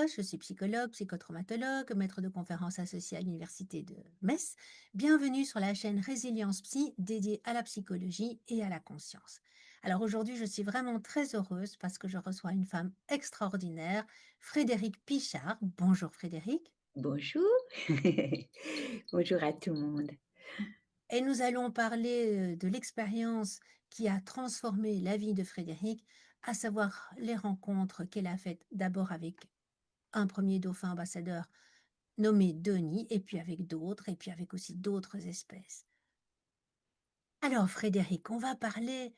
je suis psychologue, psychotraumatologue, maître de conférences associé à l'Université de Metz. Bienvenue sur la chaîne Résilience Psy dédiée à la psychologie et à la conscience. Alors aujourd'hui, je suis vraiment très heureuse parce que je reçois une femme extraordinaire, Frédérique Pichard. Bonjour Frédérique. Bonjour. Bonjour à tout le monde. Et nous allons parler de l'expérience qui a transformé la vie de Frédérique, à savoir les rencontres qu'elle a faites d'abord avec un premier dauphin ambassadeur nommé Denis, et puis avec d'autres, et puis avec aussi d'autres espèces. Alors Frédéric, on va parler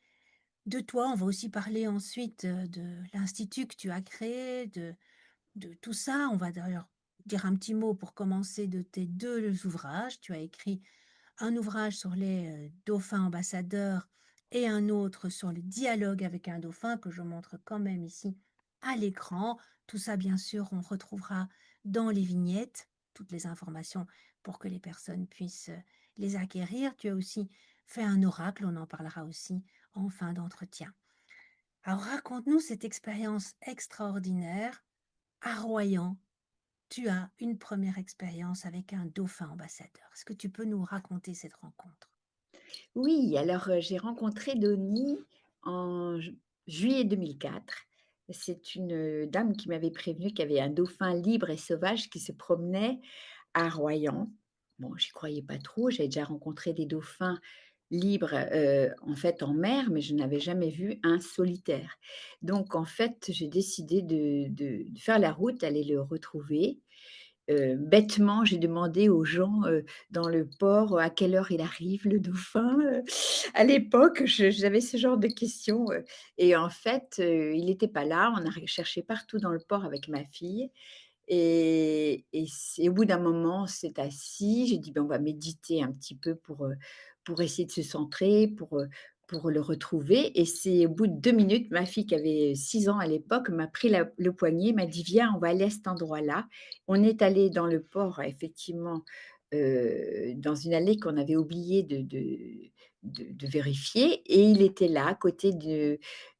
de toi, on va aussi parler ensuite de l'institut que tu as créé, de tout ça. On va d'ailleurs dire un petit mot pour commencer de tes deux ouvrages. Tu as écrit un ouvrage sur les dauphins ambassadeurs et un autre sur le dialogue avec un dauphin que je montre quand même ici à l'écran. Tout ça, bien sûr, on retrouvera dans les vignettes, toutes les informations pour que les personnes puissent les acquérir. Tu as aussi fait un oracle, on en parlera aussi en fin d'entretien. Alors raconte-nous cette expérience extraordinaire à Royan. Tu as une première expérience avec un dauphin ambassadeur. Est-ce que tu peux nous raconter cette rencontre? Oui, alors, j'ai rencontré Denis en juillet 2004. C'est une, dame qui m'avait prévenue qu'il y avait un dauphin libre et sauvage qui se promenait à Royan. Bon, j'y croyais pas trop, j'avais déjà rencontré des dauphins libres, en fait, en mer, mais je n'avais jamais vu un solitaire. Donc en fait, j'ai décidé de faire la route, aller le retrouver. Bêtement, j'ai demandé aux gens, dans le port, à quelle heure il arrive le dauphin, À l'époque, j'avais ce genre de questions, et en fait, il n'était pas là. On a cherché partout dans le port avec ma fille et c'est au bout d'un moment, on s'est assis. J'ai dit: «Ben, on va méditer un petit peu pour essayer de se centrer, pour le retrouver», et c'est au bout de 2 minutes, ma fille qui avait 6 ans à l'époque m'a pris le poignet, m'a dit: «Viens, on va aller à cet endroit-là». On est allé dans le port effectivement, dans une allée qu'on avait oublié de vérifier, et il était là à côté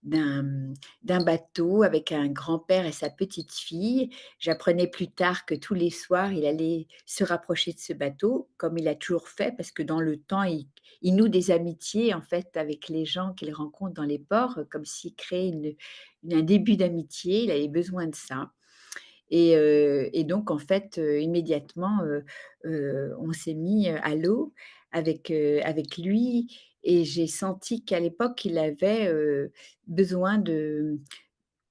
d'un d'un bateau avec un grand-père et sa petite-fille. J'apprenais plus tard que tous les soirs, il allait se rapprocher de ce bateau, comme il a toujours fait, parce que dans le temps, il noue des amitiés, en fait, avec les gens qu'il rencontre dans les ports, comme s'il créait un début d'amitié. Il avait besoin de ça, et donc en fait, immédiatement, on s'est mis, à l'eau avec lui, et j'ai senti qu'à l'époque, il avait, besoin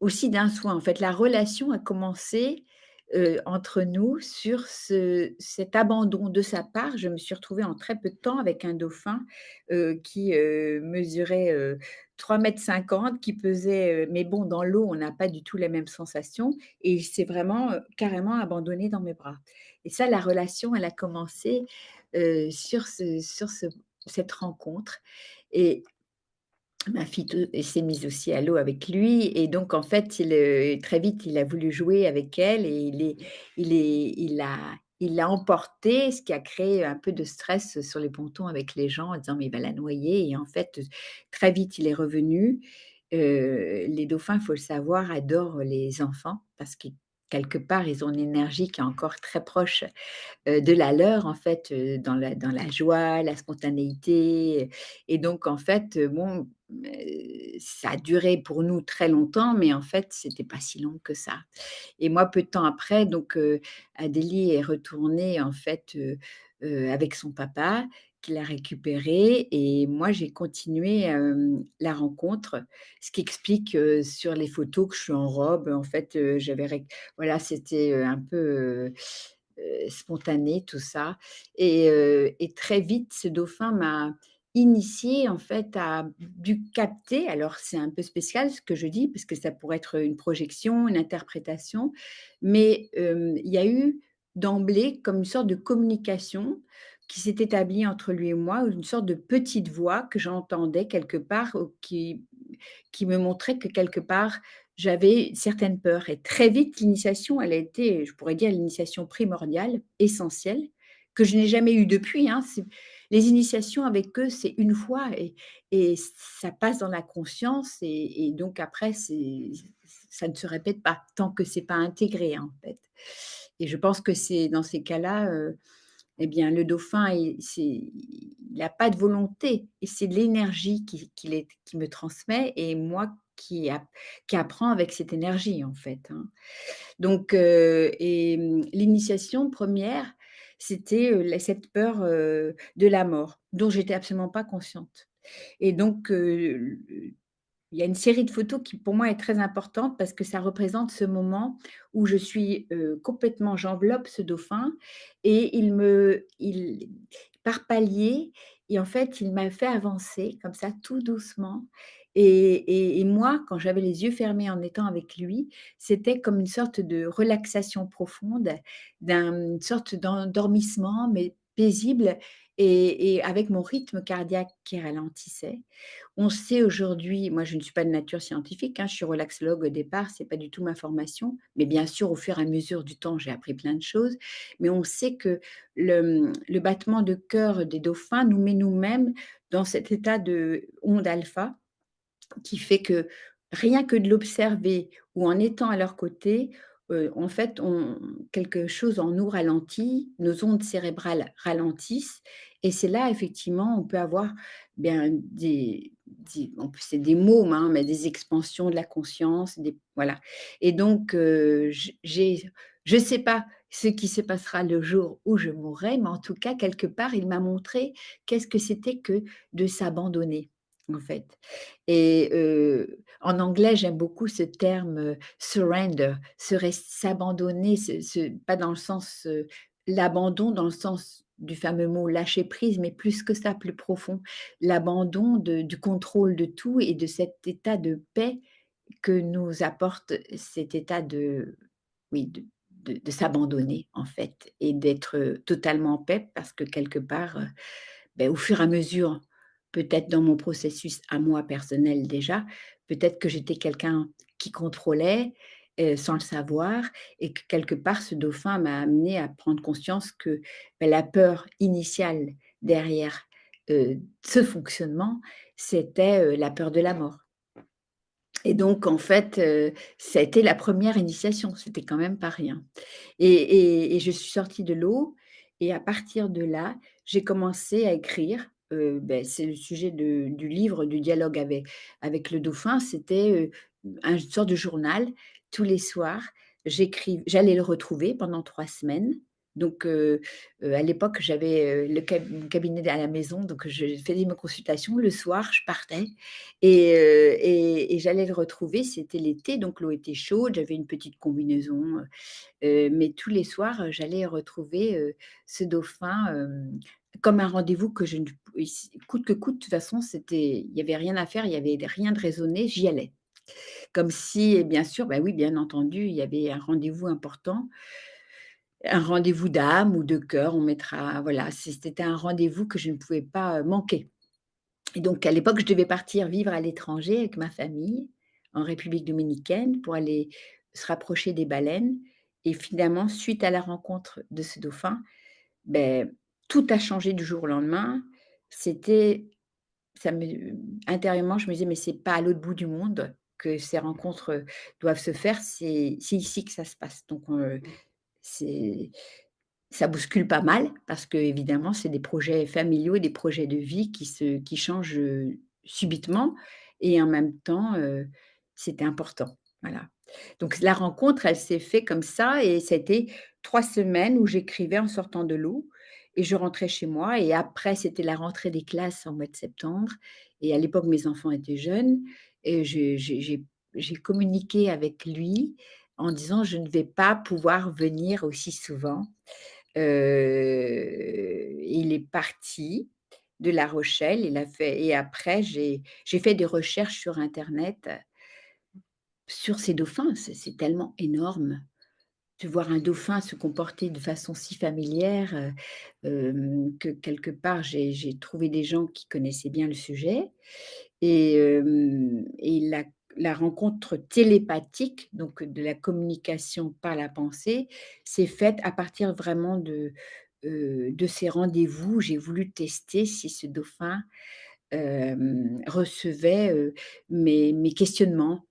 aussi d'un soin. En fait, la relation a commencé, entre nous sur cet abandon de sa part. Je me suis retrouvée en très peu de temps avec un dauphin, qui, mesurait, 3,50 m, qui pesait, mais bon, dans l'eau, on n'a pas du tout les mêmes sensations, et il s'est vraiment, carrément abandonné dans mes bras, et ça, la relation, elle a commencé, sur cette rencontre, et ma fille s'est mise aussi à l'eau avec lui, et donc en fait, très vite, il a voulu jouer avec elle, et il l'a emportée, ce qui a créé un peu de stress sur les pontons avec les gens en disant: «Mais il va la noyer», et en fait, très vite, il est revenu. Les dauphins, il faut le savoir, adorent les enfants parce que quelque part, ils ont une énergie qui est encore très proche de la leur, en fait, dans la joie, la spontanéité, et donc en fait, bon, ça a duré pour nous très longtemps, mais en fait, c'était pas si long que ça, et moi, peu de temps après, donc Adélie est retournée, en fait, avec son papa qui l'a récupérée, et moi, j'ai continué, la rencontre, ce qui explique, sur les photos, que je suis en robe. En fait, j'avais voilà, c'était, un peu, spontané tout ça, et très vite ce dauphin m'a initiée en fait à dû capter. Alors c'est un peu spécial ce que je dis parce que ça pourrait être une projection, une interprétation, mais il y a eu d'emblée comme une sorte de communication qui s'est établie entre lui et moi, une sorte de petite voix que j'entendais quelque part, qui me montrait que quelque part, j'avais certaines peurs, et très vite l'initiation, elle a été, je pourrais dire, l'initiation primordiale, essentielle, que je n'ai jamais eue depuis, hein. C'est les initiations avec eux, c'est une fois, et ça passe dans la conscience, et donc après ça ne se répète pas, tant que c'est pas intégré, en fait. Et je pense que c'est dans ces cas-là, eh bien, le dauphin, il a pas de volonté et c'est de l'énergie qui me transmet et moi qui apprend avec cette énergie, en fait, hein. Donc l'initiation première, c'était, la cette peur, de la mort, dont j'étais absolument pas consciente et donc il y a une série de photos qui, pour moi, est très importante parce que ça représente ce moment où je suis, complètement j'enveloppe ce dauphin et il par paliers et en fait, il m'a fait avancer comme ça tout doucement et moi, quand j'avais les yeux fermés en étant avec lui, c'était comme une sorte de relaxation profonde, une sorte d'endormissement mais paisible et avec mon rythme cardiaque qui ralentissait. On sait aujourd'hui, moi je ne suis pas de nature scientifique, hein, je suis relaxologue au départ, c'est pas du tout ma formation, mais bien sûr au fur et à mesure du temps, j'ai appris plein de choses. Mais on sait que le battement de cœur des dauphins nous met nous-mêmes dans cet état de onde alpha qui fait que rien que de l'observer ou en étant à leur côté, en fait, on quelque chose en nous ralentit, nos ondes cérébrales ralentissent et c'est là effectivement, on peut avoir, bien, c'est des mômes, hein, mais des expansions de la conscience, des voilà et donc je sais pas ce qui se passera le jour où je mourrai, mais en tout cas, quelque part, il m'a montré qu'est-ce que c'était que de s'abandonner, en fait. Et en anglais, j'aime beaucoup ce terme, surrender, s'abandonner, pas dans le sens, l'abandon dans le sens du fameux mot lâcher prise, mais plus que ça, plus profond. L'abandon du contrôle de tout et de cet état de paix que nous apporte cet état de oui, de s'abandonner en fait et d'être, totalement en paix parce que quelque part, au fur et à mesure, peut-être dans mon processus à moi personnel déjà, peut-être que j'étais quelqu'un qui contrôlait, sans le savoir et que quelque part ce dauphin m'a amené à prendre conscience que, la peur initiale derrière, ce fonctionnement, c'était, la peur de la mort. Et donc en fait, ça a été la première initiation, c'était quand même pas rien. Et je suis sortie de l'eau et à partir de là, j'ai commencé à écrire, c'est le sujet du livre, du dialogue avec le dauphin. C'était, une sorte de journal. Tous les soirs, j'allais le retrouver pendant 3 semaines. Donc à l'époque, j'avais, mon cabinet à la maison, donc je faisais mes consultations. Le soir, je partais et j'allais le retrouver. C'était l'été, donc l'eau était chaude, j'avais une petite combinaison, mais tous les soirs, j'allais retrouver, ce dauphin, comme un rendez-vous que je ne pou coûte que coûte, de toute façon, il y avait rien à faire, il y avait rien de raisonné, j'y allais. Comme si et bien sûr, oui, bien entendu, il y avait un rendez-vous important, un rendez-vous d'âme ou de cœur, on mettra voilà, c'était un rendez-vous que je ne pouvais pas, manquer. Et donc à l'époque, je devais partir vivre à l'étranger avec ma famille, en République dominicaine, pour aller se rapprocher des baleines et finalement, suite à la rencontre de ce dauphin, beh, tout a changé du jour au lendemain. C'était ça me intérieurement, je me disais: «Mais c'est pas à l'autre bout du monde que ces rencontres, doivent se faire, c'est ici que ça se passe». Donc c'est ça bouscule pas mal parce qu'évidemment, c'est des projets familiaux, des projets de vie qui changent, subitement et en même temps, c'était important. Voilà. Donc la rencontre, elle s'est fait comme ça et ça a été 3 semaines où j'écrivais en sortant de l'eau et je rentrais chez moi et après c'était la rentrée des classes en mois de septembre et à l'époque mes enfants étaient jeunes et j'ai communiqué avec lui en disant: «Je ne vais pas pouvoir venir aussi souvent». Il est parti de La Rochelle, il a fait et après j'ai fait des recherches sur internet, sur ces dauphins. C'est tellement énorme de voir un dauphin se comporter de façon si familière, que quelque part j'ai trouvé des gens qui connaissaient bien le sujet et la rencontre télépathique, donc de la communication par la pensée, s'est faite à partir vraiment de ces rendez-vous. J'ai voulu tester si ce dauphin, recevait, mes questionnements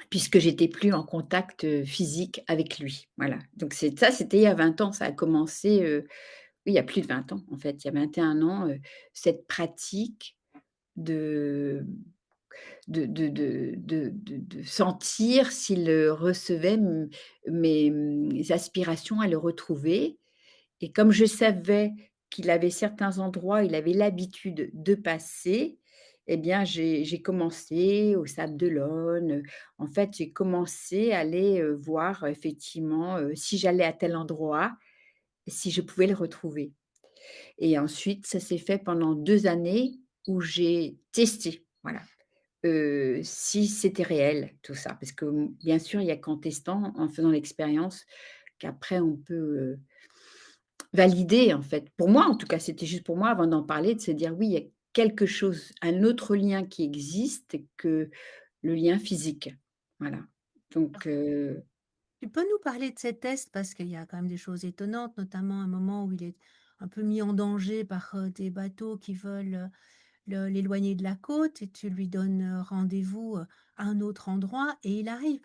puisque j'étais plus en contact, physique avec lui. Voilà, donc c'était il y a 20 ans, ça a commencé, oui, il y a plus de 20 ans, en fait, il y a 21 ans, cette pratique de de sentir s'il, recevait mes aspirations à le retrouver. Et comme je savais qu'il avait certains endroits, il avait l'habitude de passer, eh bien, j'ai commencé au Sable d'Olonne, en fait, j'ai commencé à aller, voir effectivement, si j'allais à tel endroit, si je pouvais le retrouver. Et ensuite, ça s'est fait pendant 2 années où j'ai testé, voilà, si c'était réel tout ça. Parce que, bien sûr, il y a qu'en testant, en faisant l'expérience qu'après on peut, valider en fait. Pour moi en tout cas, c'était juste pour moi avant d'en parler, de se dire: «Oui, il y a quelque chose, un autre lien qui existe que le lien physique». Voilà. Donc Tu peux nous parler de ces tests parce qu'il y a quand même des choses étonnantes, notamment un moment où il est un peu mis en danger par, des bateaux qui veulent, l'éloigner de la côte et tu lui donnes, rendez-vous, à un autre endroit et il arrive.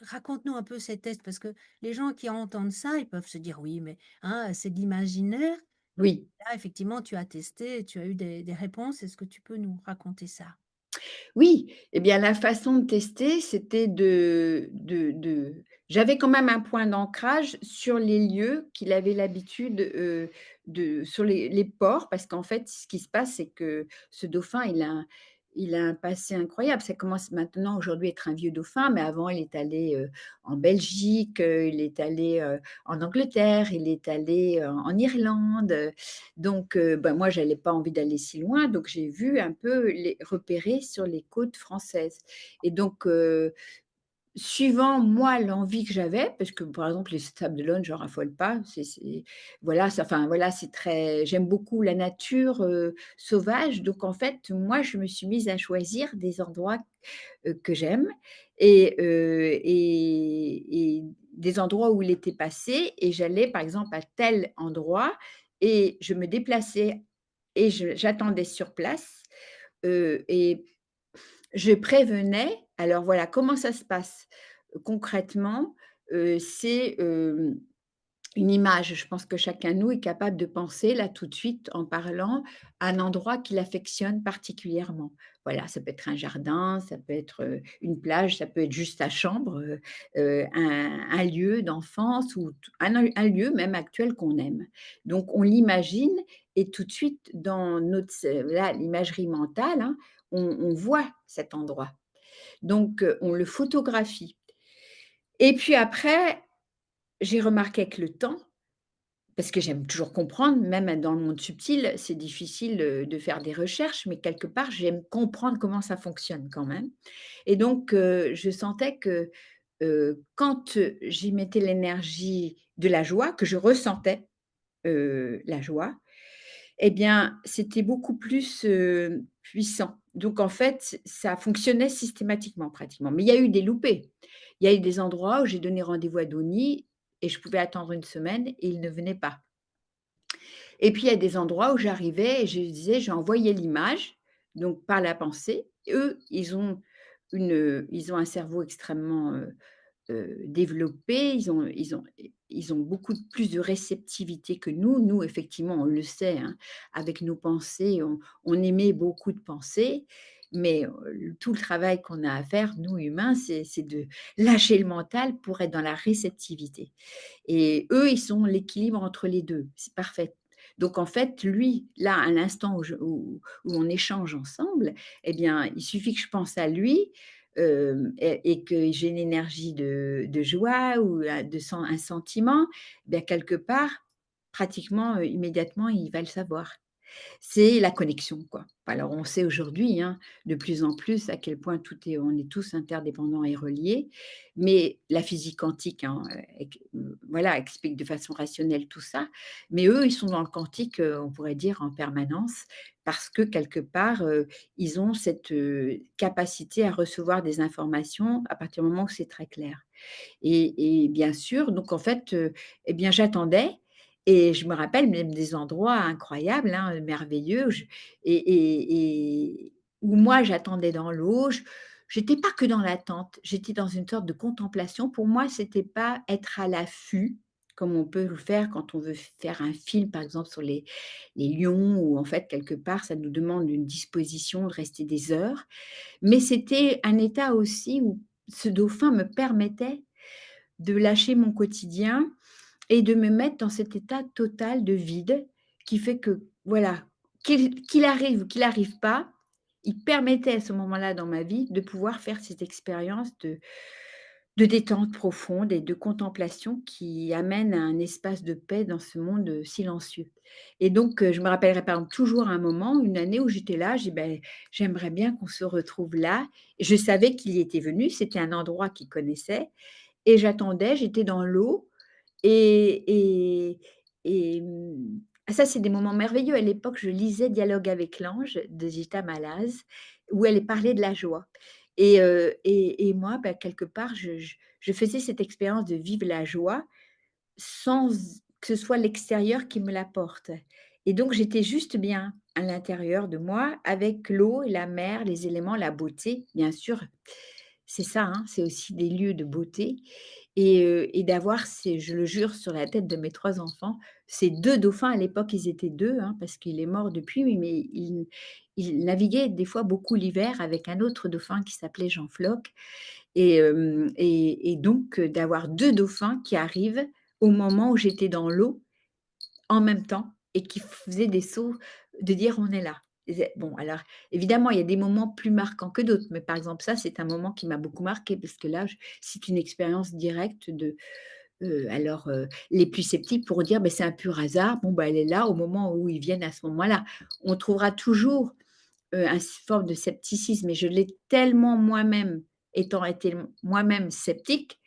Raconte-nous un peu ces tests parce que les gens qui entendent ça, ils peuvent se dire: «Oui, mais hein, c'est de l'imaginaire». Mais oui. là, effectivement, tu as testé et tu as eu des réponses. Est-ce que tu peux nous raconter ça? Oui, et bien la façon de tester, c'était de j'avais quand même un point d'ancrage sur les lieux qu'il avait l'habitude, de sur les ports parce qu'en fait, ce qui se passe, c'est que ce dauphin, il a un passé incroyable. Ça commence maintenant aujourd'hui à être un vieux dauphin, mais avant il est allé, en Belgique, il est allé, en Angleterre, il est allé, en Irlande, donc bah, moi, j'avais pas envie d'aller si loin, donc j'ai vu un peu les repérer sur les côtes françaises et donc suivant moi l'envie que j'avais, parce que par exemple les sables d'Olonne, j'en raffole pas, c'est voilà, ça enfin voilà, c'est très j'aime beaucoup la nature, sauvage, donc en fait, moi, je me suis mise à choisir des endroits, que j'aime et des endroits où il était passé et j'allais par exemple à tel endroit et je me déplaçais et j'attendais sur place, et je prévenais. Alors voilà, comment ça se passe, concrètement? C'est, une image. Je pense que chacun de nous est capable de penser là tout de suite en parlant à un endroit qu'il affectionne particulièrement. Voilà, ça peut être un jardin, ça peut être, une plage, ça peut être juste sa chambre, un lieu d'enfance ou un lieu même actuel qu'on aime. Donc on l'imagine et tout de suite dans notre là, l'imagerie mentale, hein, on voit cet endroit. Donc on le photographie et puis après, j'ai remarqué avec le temps parce que j'aime toujours comprendre, même dans le monde subtil, c'est difficile, de faire des recherches, mais quelque part, j'aime comprendre comment ça fonctionne quand même et donc je sentais que, quand, j'y mettais l'énergie de la joie, que je ressentais, la joie, eh bien, c'était beaucoup plus, puissant. Donc en fait, ça fonctionnait systématiquement pratiquement. Mais il y a eu des loupés. Il y a eu des endroits où j'ai donné rendez-vous à Denis et je pouvais attendre une semaine et il ne venait pas. Et puis il y a des endroits où j'arrivais et je disais j'envoyais l'image, donc par la pensée. Eux, ils ont un cerveau extrêmement, développé, ils ont beaucoup plus de réceptivité que nous. Nous, effectivement, on le sait, hein, avec nos pensées, on émet beaucoup de pensées, mais tout le travail qu'on a à faire, nous humains, c'est de lâcher le mental pour être dans la réceptivité. Et eux, ils sont l'équilibre entre les 2. C'est parfait. Donc en fait, lui, là, à l'instant où on échange ensemble, eh bien, il suffit que je pense à lui, et que j'ai une énergie de joie ou un sentiment, bien quelque part, pratiquement, immédiatement, il va le savoir. C'est la connexion, quoi. Alors on sait aujourd'hui, hein, de plus en plus à quel point on est tous interdépendants et reliés, mais la physique quantique, hein, voilà, explique de façon rationnelle tout ça. Mais eux, ils sont dans le quantique, on pourrait dire en permanence parce que quelque part, ils ont cette, capacité à recevoir des informations à partir du moment où c'est très clair. Et bien sûr, donc en fait, et bien, j'attendais et je me rappelle même des endroits incroyables, hein, merveilleux, et où moi j'attendais dans l'eau, j'étais pas que dans l'attente, j'étais dans une sorte de contemplation. Pour moi, c'était pas être à l'affût, comme on peut le faire quand on veut faire un film, par exemple, sur les lions, où en fait, quelque part, ça nous demande une disposition de rester des heures. Mais c'était un état aussi où ce dauphin me permettait de lâcher mon quotidien et de me mettre dans cet état total de vide qui fait que, voilà, qu'il arrive ou qu'il arrive pas, il permettait à ce moment-là dans ma vie de pouvoir faire cette expérience de détente profonde et de contemplation qui amène à un espace de paix dans ce monde, silencieux. Et donc, je me rappellerai par exemple toujours un moment, une année où j'étais là, j'ai dit: «Beh, j'aimerais bien qu'on se retrouve là». Je savais qu'il y était venu, c'était un endroit qu'il connaissait et j'attendais, j'étais dans l'eau et et ça, c'est des moments merveilleux. À l'époque, je lisais Dialogue avec l'ange de Gita Malaz, où elle parlait de la joie et moi, bah, quelque part, je faisais cette expérience de vivre la joie sans que ce soit l'extérieur qui me l'apporte et donc j'étais juste bien à l'intérieur de moi avec l'eau et la mer, les éléments, la beauté, bien sûr. C'est ça, hein, c'est aussi des lieux de beauté et d'avoir ces je le jure sur la tête de mes 3 enfants, ces 2 dauphins à l'époque, ils étaient 2, hein, parce qu'il est mort depuis, mais il naviguait des fois beaucoup l'hiver avec un autre dauphin qui s'appelait Jean Floch et donc d'avoir 2 dauphins qui arrivent au moment où j'étais dans l'eau en même temps et qui faisaient des sauts de dire: «On est là». Et bon, alors évidemment, il y a des moments plus marquants que d'autres, mais par exemple ça, c'est un moment qui m'a beaucoup marqué parce que là, c'est une expérience directe de, les plus sceptiques pourront dire: «Beh, c'est un pur hasard». Bon, bah, elle est là au moment où ils viennent à ce moment-là. On trouvera toujours un forme de scepticisme et je l'ai tellement moi-même, étant été moi-même sceptique,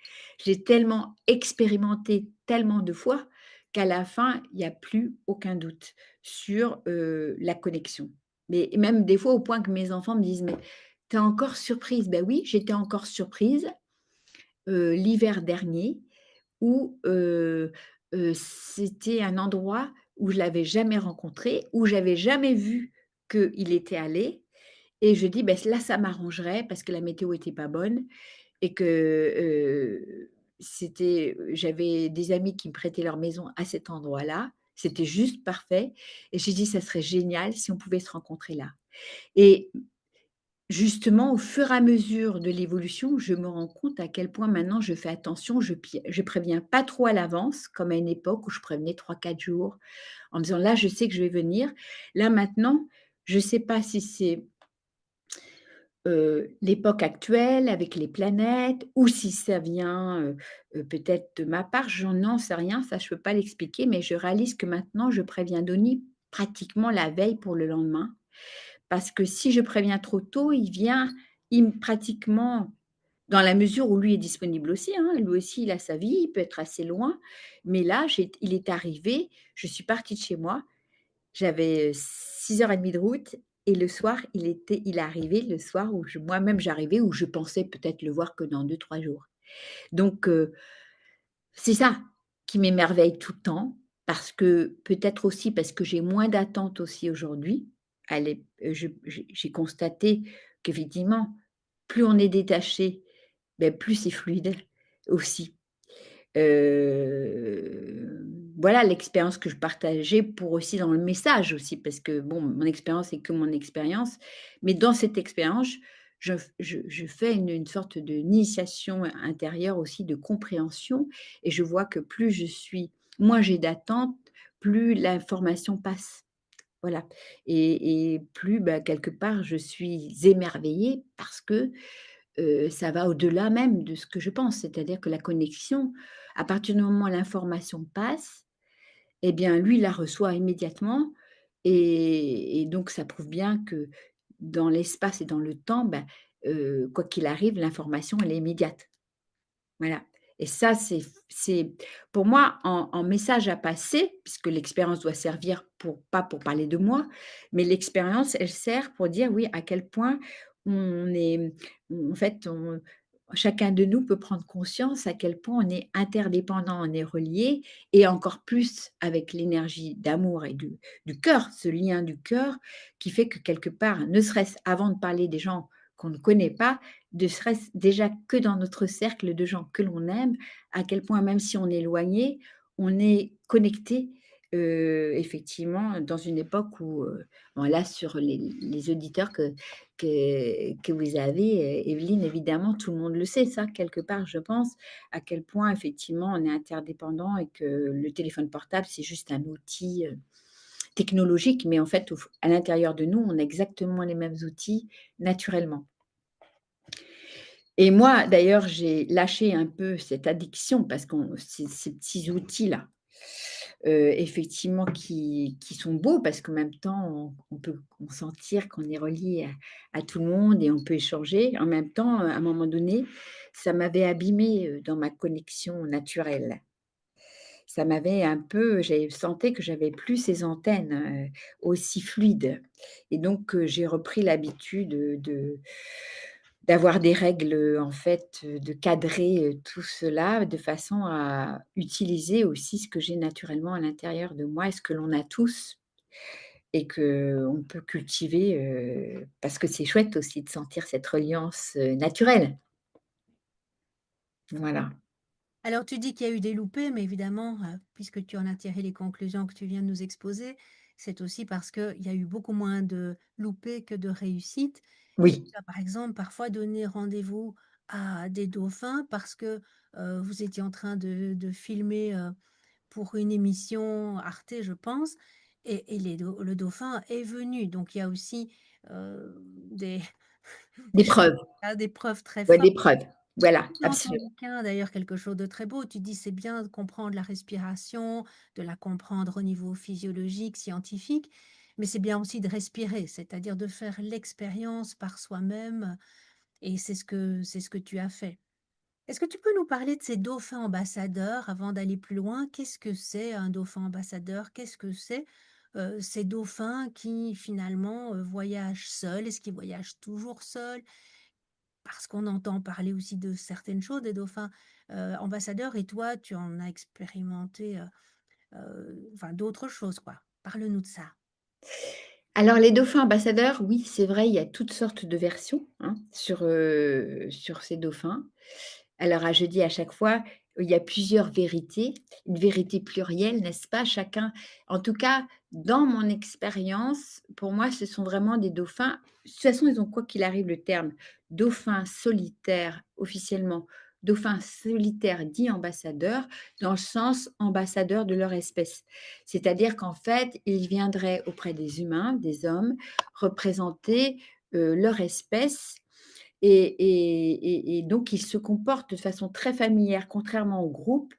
je l'ai tellement expérimenté tellement de fois qu'à la fin, il y a plus aucun doute sur, la connexion. Mais même des fois au point que mes enfants me disent: «Mais tu es encore surprise?» Ben oui, j'étais encore surprise, l'hiver dernier où, c'était un endroit où je l'avais jamais rencontré, où j'avais jamais vu qu'il était allé et je dis: «Beh, là, ça m'arrangerait parce que la météo était pas bonne et que, j'avais des amis qui me prêtaient leur maison à cet endroit-là. C'était juste parfait et j'ai dit: «Ça serait génial si on pouvait se rencontrer là» et justement, au fur et à mesure de l'évolution, je me rends compte à quel point maintenant je fais attention, je préviens pas trop à l'avance, comme à une époque où je prévenais 3 4 jours en me disant: «Là, je sais que je vais venir». Là, maintenant, je sais pas si c'est l'époque actuelle avec les planètes ou si ça vient, peut-être de ma part, j'en sais rien, ça je peux pas l'expliquer, mais je réalise que maintenant je préviens Denis pratiquement la veille pour le lendemain. Parce que si je préviens trop tôt, il me pratiquement dans la mesure où lui est disponible aussi, hein, lui aussi il a sa vie, il peut être assez loin, mais là il est arrivé, je suis partie de chez moi, j'avais 6h30 de route et le soir, il est arrivé le soir où moi-même j'arrivais, où je pensais peut-être le voir que dans 2 3 jours. Donc c'est ça qui m'émerveille tout le temps parce que peut-être aussi parce que j'ai moins d'attentes aussi aujourd'hui. À l'ép j'ai constaté qu'effectivement, plus on est détaché, beh, plus c'est fluide aussi. Voilà l'expérience que je partageais pour aussi dans le message aussi, parce que bon, mon expérience est que mon expérience, mais dans cette expérience, je fais une sorte d'initiation intérieure aussi, de compréhension et je vois que plus je suis moins j'ai d'attente, plus l'information passe. Voilà et plus, bah, quelque part, je suis émerveillée parce que ça va au-delà même de ce que je pense. C'est-à-dire que la connexion, à partir du moment où l'information passe, eh bien, lui la reçoit immédiatement et donc ça prouve bien que dans l'espace et dans le temps, bah, quoi qu'il arrive, l'information, elle est immédiate. Voilà et ça, c'est pour moi en message à passer, puisque l'expérience doit servir pour pas pour parler de moi, mais l'expérience, elle sert pour dire, oui, à quel point on est en fait, chacun de nous peut prendre conscience à quel point on est interdépendants, on est reliés et encore plus avec l'énergie d'amour et du cœur, ce lien du cœur qui fait que quelque part, ne serait-ce avant de parler des gens qu'on ne connaît pas, ne serait-ce déjà que dans notre cercle de gens que l'on aime, à quel point même si on est éloigné, on est connecté, effectivement dans une époque où, bon là sur les auditeurs que vous avez, Evelyne, évidemment tout le monde le sait ça quelque part je pense, à quel point effectivement on est interdépendants et que le téléphone portable c'est juste un outil, technologique, mais en fait, à l'intérieur de nous, on a exactement les mêmes outils naturellement. Et moi, d'ailleurs, j'ai lâché un peu cette addiction parce qu'on ces petits outils-là, effectivement qui sont beaux parce qu'en même temps, on peut sentir qu'on est relié à tout le monde et on peut échanger. En même temps, à un moment donné, ça m'avait abîmée, dans ma connexion naturelle. Ça m'avait un peu j'ai sentais que j'avais plus ces antennes, aussi fluides et donc j'ai repris l'habitude, d'avoir des règles, en fait, de cadrer, tout cela de façon à utiliser aussi ce que j'ai naturellement à l'intérieur de moi et ce que l'on a tous et qu'on peut cultiver, parce que c'est chouette aussi de sentir cette reliance, naturelle. Voilà. Alors tu dis qu'il y a eu des loupés, mais évidemment, puisque tu en as tiré les conclusions que tu viens de nous exposer, c'est aussi parce qu'il y a eu beaucoup moins de loupés que de réussites. Et Oui, tu as par exemple parfois donné rendez-vous à des dauphins parce que, vous étiez en train de filmer, pour une émission Arte, je pense, et le dauphin est venu. Donc il y a aussi, des des preuves. des preuves très Ouais, fortes. des preuves. Voilà, Dans ton absolument. bouquin, d'ailleurs, quelque chose de très beau, tu dis: «C'est bien de comprendre la respiration, de la comprendre au niveau physiologique, scientifique, mais c'est bien aussi de respirer, c'est-à-dire de faire l'expérience par soi-même», et c'est ce que tu as fait. Est-ce que tu peux nous parler de ces dauphins ambassadeurs avant d'aller plus loin? Qu'est-ce que c'est un dauphin ambassadeur? Qu'est-ce que c'est, ces dauphins qui finalement, voyagent seuls? Est-ce qu'ils voyagent toujours seuls? Parce qu'on entend parler aussi de certaines choses des dauphins, ambassadeurs, et toi, tu en as expérimenté, enfin d'autres choses, quoi. Parle-nous de ça. Alors les dauphins ambassadeurs, oui, c'est vrai, il y a toutes sortes de versions, hein, sur ces dauphins. Alors je dis à chaque fois, il y a plusieurs vérités, une vérité plurielle, n'est-ce pas? Chacun en tout cas, dans mon expérience, pour moi, ce sont vraiment des dauphins de toute façon, ils ont quoi qu'il arrive le terme dauphin solitaire officiellement, dauphin solitaire dit ambassadeur, dans le sens ambassadeur de leur espèce. C'est-à-dire qu'en fait, ils viendraient auprès des humains, des hommes, représenter, leur espèce et donc ils se comportent de façon très familière, contrairement aux groupes,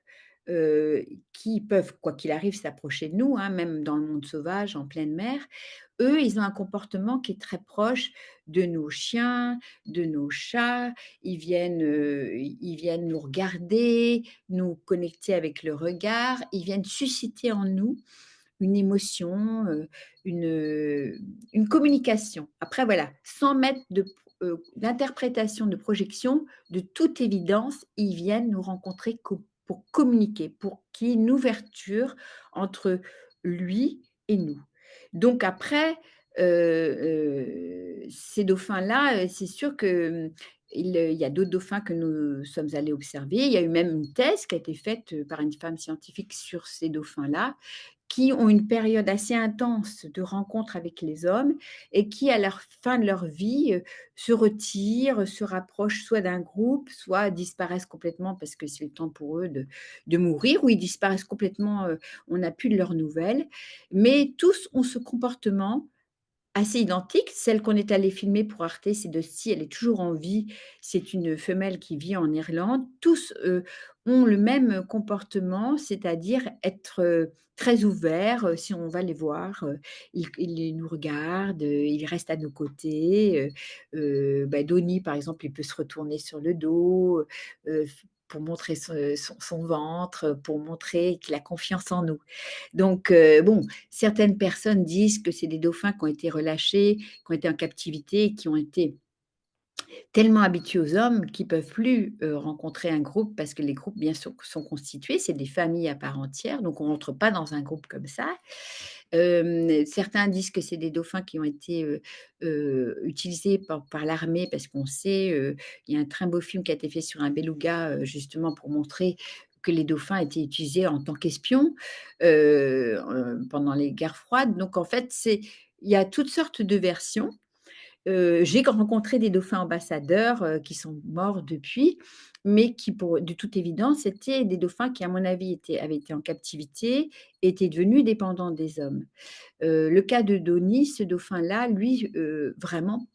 qui peuvent, quoi qu'il arrive, s'approcher de nous, hein, même dans le monde sauvage, en pleine mer. Eux, ils ont un comportement qui est très proche de nos chiens, de nos chats. Ils viennent nous regarder, nous connecter avec le regard. Ils viennent susciter en nous une émotion, une communication. Après voilà, sans mettre d'interprétation, de projection, de toute évidence, ils viennent nous rencontrer pour communiquer, pour qu'il y ait une ouverture entre lui et nous. Donc après, ces dauphins-là, c'est sûr que, il y a d'autres dauphins que nous sommes allés observer. Il y a eu même une thèse qui a été faite, par une femme scientifique sur ces dauphins-là qui ont une période assez intense de rencontre avec les hommes et qui, à la fin de leur vie, se retirent, se rapprochent soit d'un groupe, soit disparaissent complètement parce que c'est le temps pour eux de mourir ou ils disparaissent complètement, on n'a plus de leurs nouvelles. Mais tous ont ce comportement assez identique. Celle qu'on est allé filmer pour Arte, c'est Dusty, elle est toujours en vie. C'est une femelle qui vit en Irlande. Tous, ont le même comportement, c'est-à-dire être, très ouverts, si on va les voir, ils nous regardent, ils restent à nos côtés, Donnie, par exemple, il peut se retourner sur le dos, f pour montrer son ventre, pour montrer qu'il a confiance en nous. Donc bon, certaines personnes disent que c'est des dauphins qui ont été relâchés, qui ont été en captivité, qui ont été tellement habitués aux hommes qu'ils peuvent plus, rencontrer un groupe parce que les groupes bien sûr sont constitués, c'est des familles à part entière, donc on rentre pas dans un groupe comme ça. Certains disent que c'est des dauphins qui ont été, utilisés par l'armée parce qu'on sait, il y a un très beau film qui a été fait sur un beluga, justement pour montrer que les dauphins étaient utilisés en tant qu'espions, pendant les guerres froides. Donc en fait, il y a toutes sortes de versions. J'ai rencontré des dauphins ambassadeurs, qui sont morts depuis, mais qui pour de toute évidence, étaient des dauphins qui, à mon avis, avaient été en captivité, étaient devenus dépendants des hommes. Le cas de Donnie, ce dauphin-là, lui, vraiment,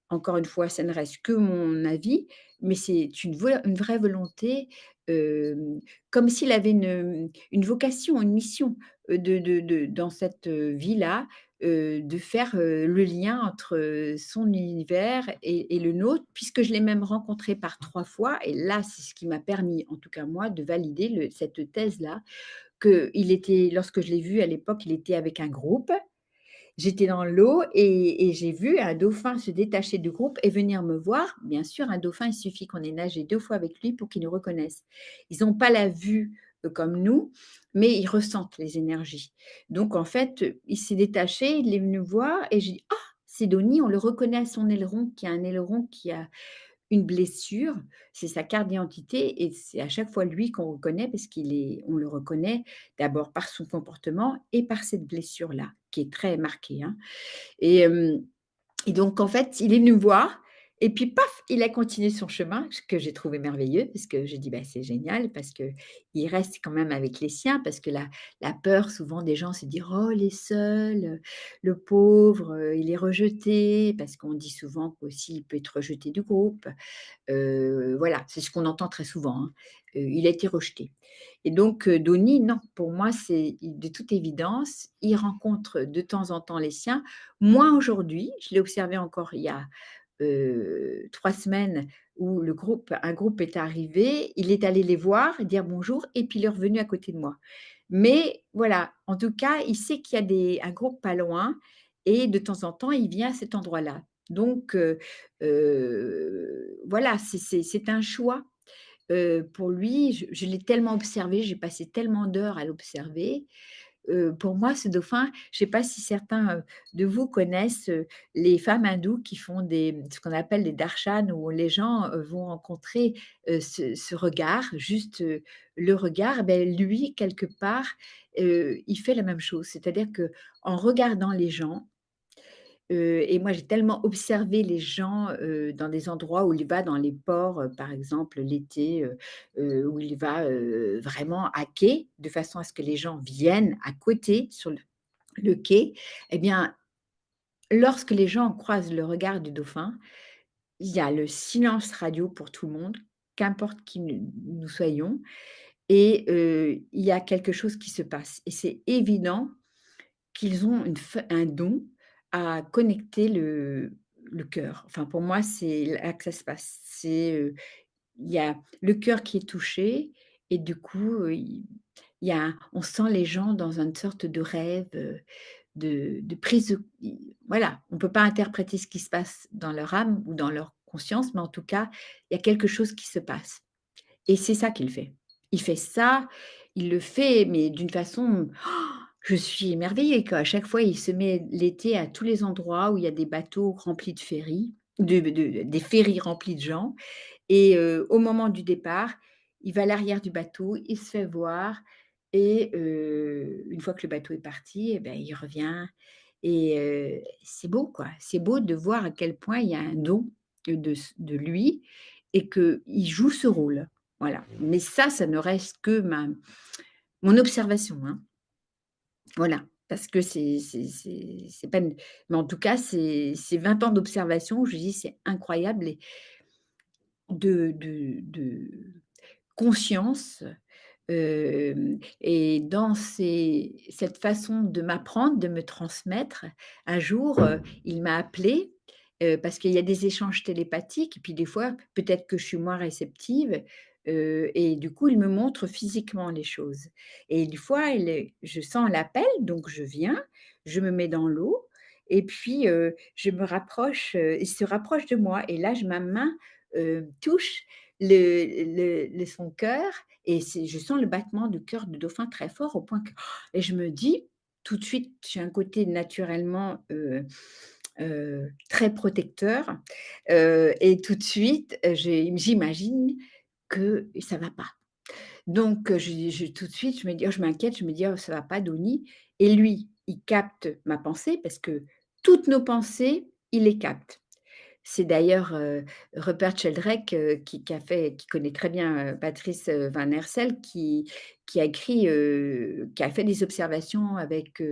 encore une fois, ça ne reste que mon avis, mais c'est une vraie volonté, hem, comme s'il avait une vocation, une mission, de dans cette, vie-là, de faire, le lien entre, son univers et le nôtre, puisque je l'ai même rencontré par 3 fois et là, c'est ce qui m'a permis, en tout cas moi, de valider cette thèse-là, qu'il était lorsque je l'ai vu à l'époque, il était avec un groupe. J'étais dans l'eau et j'ai vu un dauphin se détacher du groupe et venir me voir. Bien sûr, un dauphin, il suffit qu'on ait nagé 2 fois avec lui pour qu'il nous reconnaisse. Ils ont pas la vue, comme nous, mais ils ressentent les énergies. Donc en fait, il s'est détaché, il est venu me voir et j'ai dit: «Ah! C'est Donnie», on le reconnaît à son aileron, qui a un aileron qui a une blessure, c'est sa carte d'identité et c'est à chaque fois lui qu'on reconnaît parce on le reconnaît d'abord par son comportement et par cette blessure-là, qui est très marquée, hein. Et hem et donc en fait, il est venu me voir et puis paf, il a continué son chemin, ce que j'ai trouvé merveilleux parce que j'ai dit: «Bah, c'est génial» parce qu'il reste quand même avec les siens parce que la peur souvent des gens, c'est de dire: «Oh, il est seul, le pauvre, il est rejeté», parce qu'on dit souvent qu'aussi il peut être rejeté du groupe. Voilà, c'est ce qu'on entend très souvent, hein. Il a été rejeté et donc Donnie, non, pour moi, de toute évidence, il rencontre de temps en temps les siens. Moins aujourd'hui, je l'ai observé encore il y a, 3 semaines où un groupe est arrivé, il est allé les voir, dire bonjour et puis il est revenu à côté de moi. Mais voilà, en tout cas, il sait qu'il y a un groupe pas loin et de temps en temps, il vient à cet endroit-là. Donc voilà, c'est un choix. Pour lui, je l'ai tellement observé, j'ai passé tellement d'heures à l'observer. Pour moi, ce dauphin, je ne sais pas si certains, de vous connaissent, les femmes hindoues qui font ce qu'on appelle des darshan où les gens, vont rencontrer, ce regard, juste, le regard. Beh, lui, quelque part, il fait la même chose. C'est-à-dire que en regardant les gens. Et moi, j'ai tellement observé les gens, dans des endroits où il va dans les ports, par exemple l'été, où il va, vraiment à quai, de façon à ce que les gens viennent à côté sur le quai. Eh bien, lorsque les gens croisent le regard du dauphin, il y a le silence radio pour tout le monde, qu'importe qui nous soyons et il y a quelque chose qui se passe et c'est évident qu'ils ont un don à connecter le cœur. Enfin, pour moi, c'est là que ça se passe. Il y a le cœur qui est touché et du coup, il y a on sent les gens dans une sorte de rêve, de prise de voilà, on ne peut pas interpréter ce qui se passe dans leur âme ou dans leur conscience, mais en tout cas, il y a quelque chose qui se passe et c'est ça qu'il fait. Il fait ça, il le fait, mais d'une façon, je suis émerveillée, quoi. À chaque fois, il se met l'été à tous les endroits où il y a des bateaux remplis de ferries, des ferries remplies de gens et au moment du départ, il va à l'arrière du bateau, il se fait voir et une fois que le bateau est parti et ben, il revient et c'est beau, quoi. C'est beau de voir à quel point il y a un don de lui et qu'il joue ce rôle. Voilà. Mais ça ne reste que mon observation, hein. Voilà, parce que c'est pas une mais en tout cas, c'est 20 ans d'observation où je dis: «C'est incroyable» et de conscience, et dans cette façon de m'apprendre, de me transmettre, un jour, il m'a appelée, parce qu'il y a des échanges télépathiques et puis des fois, peut-être que je suis moins réceptive, et du coup, il me montre physiquement les choses et une fois, je sens l'appel, donc je viens, je me mets dans l'eau et puis, je me rapproche, il se rapproche de moi et là, ma main, touche son cœur et je sens le battement du cœur du dauphin très fort au point que et je me dis: tout de suite, j'ai un côté naturellement, très protecteur, et tout de suite, j'imagine que ça va pas. Donc, je tout de suite, je me dis: «Oh», je m'inquiète, je me dis: «Oh, ça va pas Donny», et lui, il capte ma pensée parce que toutes nos pensées, il les capte. C'est d'ailleurs, Rupert Sheldrake, qui connaît très bien, Patrice, Van Hersel, qui a fait des observations avec,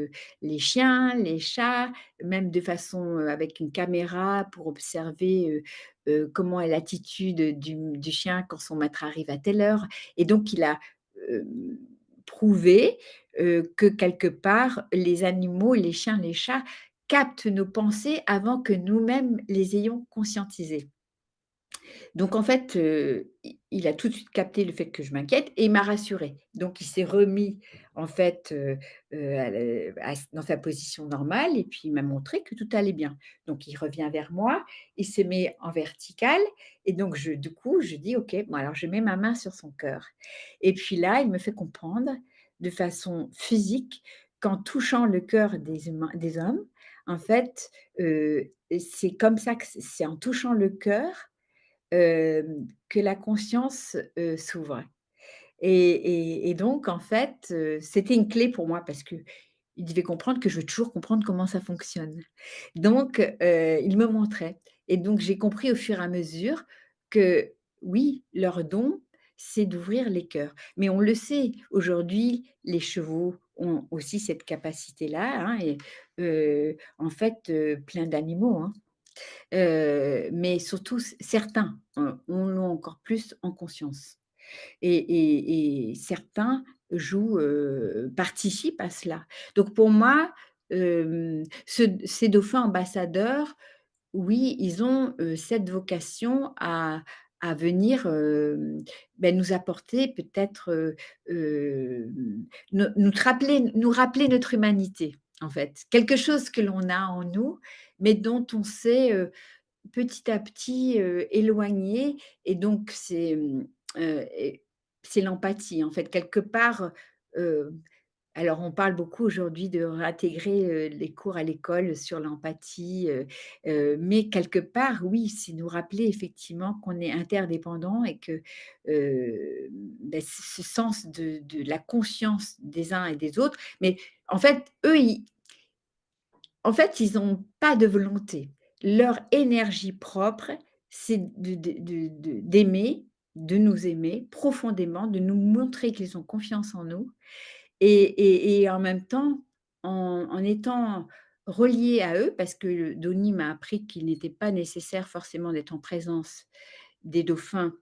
les chiens, les chats, même de façon, avec une caméra pour observer, comment est l'attitude du chien quand son maître arrive à telle heure, et donc il a, hem, prouvé, que quelque part les animaux, les chiens, les chats captent nos pensées avant que nous-mêmes les ayons conscientisées. Donc en fait, il a tout de suite capté le fait que je m'inquiète et il m'a rassurée. Donc il s'est remis en fait, dans sa position normale et puis il m'a montré que tout allait bien. Donc il revient vers moi, il se met en vertical et donc du coup, je dis: «OK, bon alors je mets ma main sur son cœur», et puis là, il me fait comprendre de façon physique qu'en touchant le cœur des hommes, en fait, c'est comme ça, que c'est en touchant le cœur que la conscience, s'ouvre, et donc en fait, c'était une clé pour moi parce qu'il devait comprendre que je veux toujours comprendre comment ça fonctionne. Donc il me montrait, et donc j'ai compris au fur et à mesure que oui, leur don, c'est d'ouvrir les cœurs. Mais on le sait, aujourd'hui, les chevaux ont aussi cette capacité-là, hein, et en fait, plein d'animaux, hein. Mais surtout certains, on l'ont encore plus en conscience, et certains participent à cela. Donc pour moi, ces dauphins ambassadeurs, oui, ils ont, cette vocation à venir, nous apporter peut-être, nous rappeler notre humanité, en fait. Quelque chose que l'on a en nous, mais dont on s'est, petit à petit, éloigné, et donc et c'est l'empathie, en fait. Quelque part, heu, alors on parle beaucoup aujourd'hui de réintégrer, les cours à l'école sur l'empathie, mais quelque part, oui, c'est nous rappeler effectivement qu'on est interdépendants et que, ce sens de la conscience des uns et des autres, mais en fait, eux, ils ont pas de volonté. Leur énergie propre, c'est d'aimer, de nous aimer profondément, de nous montrer qu'ils ont confiance en nous, et en même temps, en étant reliés à eux, parce que Donnie m'a appris qu'il n'était pas nécessaire forcément d'être en présence des dauphins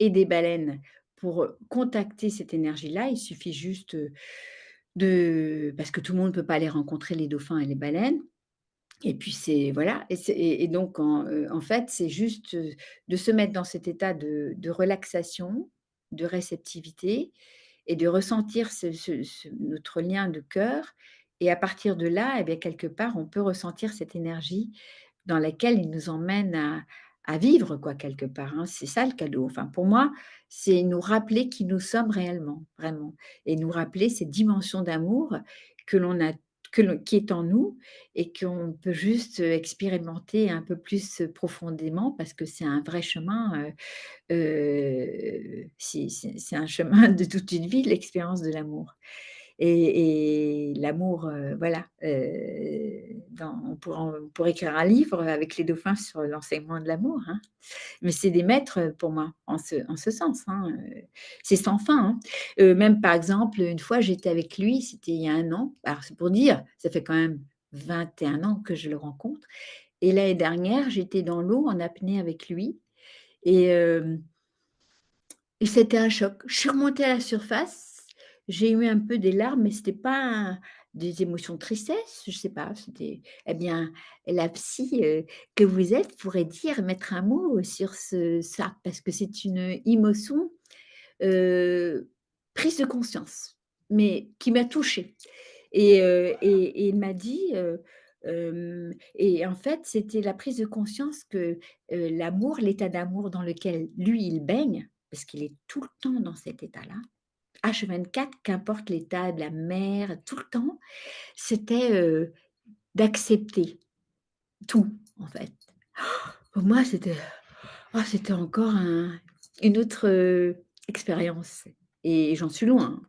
et des baleines pour, contacter cette énergie-là. Il suffit juste, de parce que tout le monde ne peut pas aller rencontrer les dauphins et les baleines, et puis c'est voilà, et donc en fait, c'est juste, de se mettre dans cet état de relaxation, de réceptivité, et de ressentir notre lien de cœur, et à partir de là, et bien, quelque part, on peut ressentir cette énergie dans laquelle il nous emmène à vivre, quoi, quelque part, hein. C'est ça le cadeau. Enfin, pour moi, c'est nous rappeler qui nous sommes réellement, vraiment, et nous rappeler cette dimension d'amour que l'on a qui est en nous, et qu'on peut juste, expérimenter un peu plus, profondément, parce que c'est un vrai chemin, c'est un chemin de toute une vie, l'expérience de l'amour, et l'amour, voilà, on pourrait écrire un livre avec les dauphins sur l'enseignement de l'amour, hein. Mais c'est des maîtres, pour moi, en ce sens, hein, c'est sans fin, hein. Même par exemple, une fois j'étais avec lui, c'était il y a 1 an, alors c'est pour dire, ça fait quand même 21 ans que je le rencontre, et l'année dernière, j'étais dans l'eau en apnée avec lui, et c'était un choc. Je suis remontée à la surface, j'ai eu un peu des larmes, mais c'était pas des émotions de tristesse, je sais pas, c'était, eh bien, la psy, que vous êtes pourrait dire, mettre un mot sur ça, parce que c'est une émotion, heu, prise de conscience, mais qui m'a touchée, et il m'a dit, et en fait, c'était la prise de conscience que, l'amour, l'état d'amour dans lequel lui, il baigne, parce qu'il est tout le temps dans cet état-là, H24, qu'importe l'état de la mer, tout le temps, c'était, d'accepter tout, en fait. Pour moi, c'était encore une autre, expérience et j'en suis loin, hein,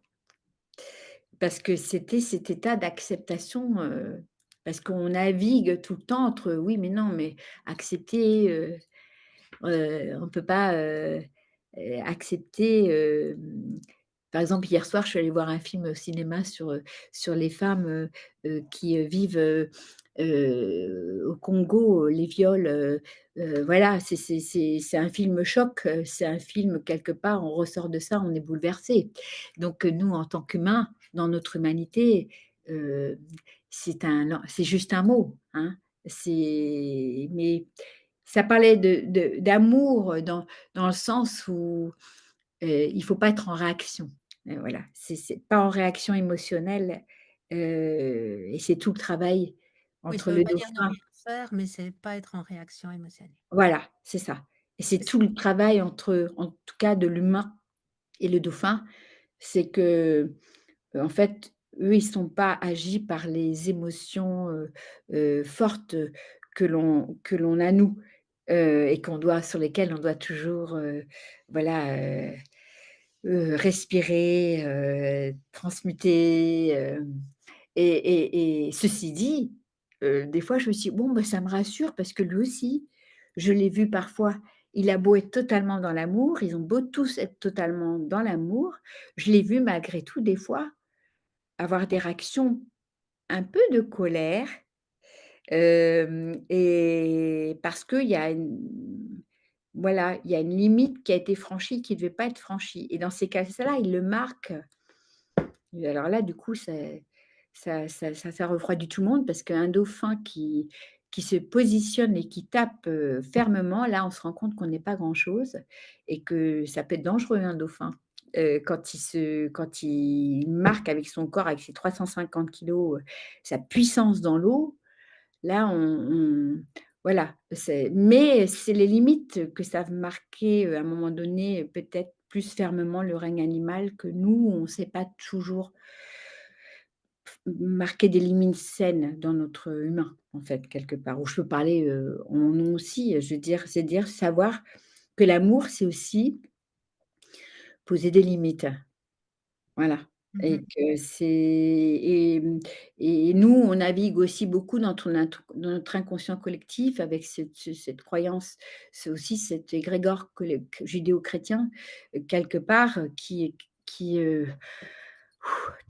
parce que c'était cet état d'acceptation, parce qu'on navigue tout le temps entre oui, mais non, mais accepter, on ne peut pas, accepter, par exemple, hier soir, je suis allée voir un film au cinéma sur les femmes, qui, vivent, au Congo, les viols, voilà, c'est un film choc, c'est un film quelque part, on ressort de ça, on est bouleversé. Donc, nous, en tant qu'humains, dans notre humanité, heu, c'est juste un mot, hein. Mais ça parlait d'amour, dans le sens où, il faut pas être en réaction. Voilà, c'est pas en réaction émotionnelle, et c'est tout le travail Oui, ça entre ne veut le pas dire ne dauphin rien faire, mais c'est pas être en réaction émotionnelle. voilà, c'est ça et c'est C'est tout ça. le travail en tout cas de l'humain et le dauphin, c'est que, en fait, eux, ils sont pas agis par les émotions, fortes que l'on a nous, et sur lesquelles on doit toujours, voilà, respirer, transmuter, et ceci dit, des fois je me suis dit: «Bon, bah, ça me rassure parce que lui aussi, je l'ai vu parfois, il a beau être totalement dans l'amour, ils ont beau tous être totalement dans l'amour, je l'ai vu malgré tout des fois avoir des réactions un peu de colère, et parce qu'il y a une voilà, il y a une limite qui a été franchie, qui ne devait pas être franchie et dans ces cas-là, il le marque et alors là, du coup, ça refroidit tout le monde parce qu'un dauphin qui se positionne et qui tape, fermement, là, on se rend compte qu'on n'est pas grand-chose et que ça peut être dangereux un dauphin, quand il marque avec son corps, avec ses 350 kilogrammes, sa puissance dans l'eau. Là, voilà, mais c'est les limites que savent marquer, à un moment donné, peut-être plus fermement le règne animal que nous, on ne sait pas toujours marquer des limites saines dans notre humain, en fait, quelque part. Ou je peux parler, en mon nom aussi, je veux dire, c'est dire savoir que l'amour, c'est aussi poser des limites. Voilà Mmh. et que c'est et nous, on navigue aussi beaucoup dans notre inconscient collectif avec cette croyance, c'est aussi cet égrégore judéo-chrétien, quelque part, qui, qui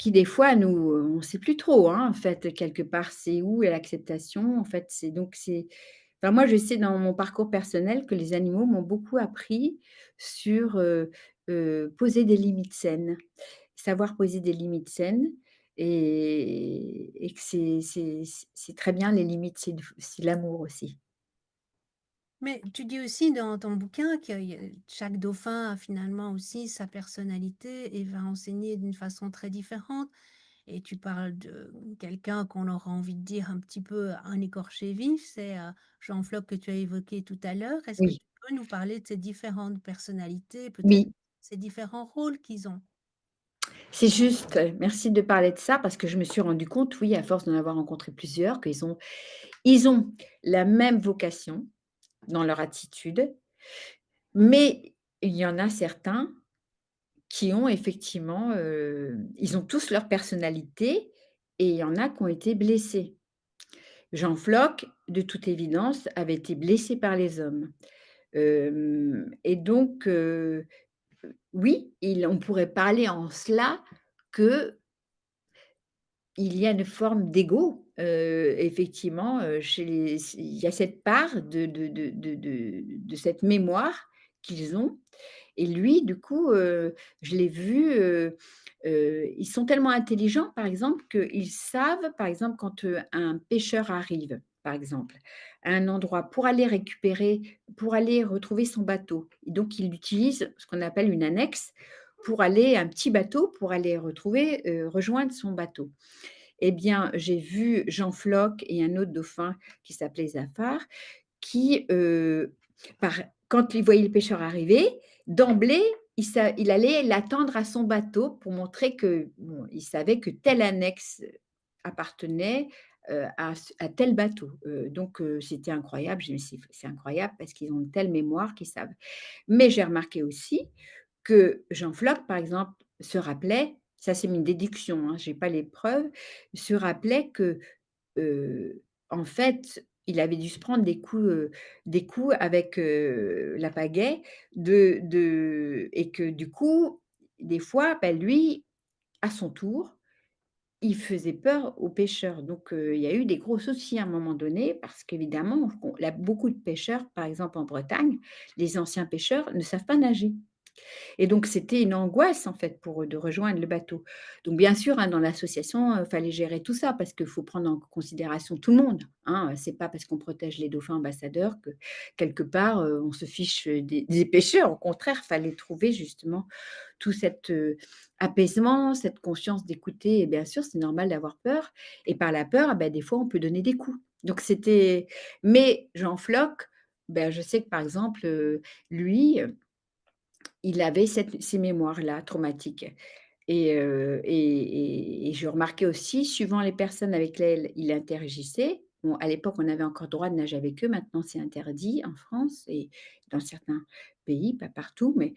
des fois nous, on ne sait plus trop, hein, en fait, quelque part, c'est où est l'acceptation? En fait, c'est enfin moi, je sais dans mon parcours personnel que les animaux m'ont beaucoup appris sur, poser des limites saines. Savoir poser des limites saines et que c'est très bien les limites, c'est l'amour aussi. Mais tu dis aussi dans ton bouquin que chaque dauphin a finalement aussi sa personnalité et va enseigner d'une façon très différente. Et tu parles de quelqu'un qu'on aura envie de dire un petit peu un écorché vif, c'est Jean Floc que tu as évoqué tout à l'heure. Est-ce que Oui, tu peux nous parler de ces différentes personnalités, peut-être oui, ces différents rôles qu'ils ont? c'est juste. Merci de parler de ça parce que je me suis rendu compte, oui, à force d'en avoir rencontré plusieurs, qu'ils ont la même vocation dans leur attitude, mais il y en a certains qui ont effectivement, ils ont tous leur personnalité et il y en a qui ont été blessés. Jean Floch, de toute évidence, avait été blessé par les hommes. Et donc, oui, on pourrait parler en cela qu'il y a une forme d'ego, effectivement, chez il y a cette part de cette mémoire qu'ils ont et lui, du coup, je l'ai vu, ils sont tellement intelligents, par exemple, qu'ils savent, par exemple, quand, un pêcheur arrive, par exemple, à un endroit pour aller retrouver son bateau. Et donc il utilise ce qu'on appelle une annexe un petit bateau pour aller rejoindre son bateau. Eh bien, j'ai vu Jean Floch et un autre dauphin qui s'appelait Zafar qui, par quand ils voyaient le pêcheur arriver, d'emblée, il allait l'attendre à son bateau pour montrer que bon, il savait que telle annexe appartenait, à tel bateau. Donc c'était incroyable. Je me suis dit: «C'est incroyable parce qu'ils ont une telle mémoire qu'ils savent». Mais j'ai remarqué aussi que Jean Floc, par exemple, se rappelait, ça c'est une déduction, hein, j'ai pas les preuves, se rappelait que, en fait, il avait dû se prendre des coups avec, la pagaie et que du coup, des fois, bah, lui, à son tour, il faisait peur aux pêcheurs. Donc il y a eu des gros soucis à un moment donné parce qu'évidemment, on là, beaucoup de pêcheurs, par exemple en Bretagne, les anciens pêcheurs ne savent pas nager. Et donc c'était une angoisse en fait pour eux de rejoindre le bateau. Donc bien sûr, hein, dans l'association, fallait gérer tout ça parce qu'il faut prendre en considération tout le monde, hein. C'est pas parce qu'on protège les dauphins ambassadeurs que quelque part, on se fiche, des pêcheurs. Au contraire, fallait trouver justement tout cet, apaisement, cette conscience d'écouter et bien sûr, c'est normal d'avoir peur et par la peur, des fois, on peut donner des coups. Donc c'était mais Jean Floc, je sais que par exemple, lui, il avait ces mémoires-là traumatiques et je remarquais aussi, suivant les personnes avec lesquelles il interagissait, bon, à l'époque, on avait encore le droit de nager avec eux, maintenant c'est interdit en France et dans certains pays, pas partout, mais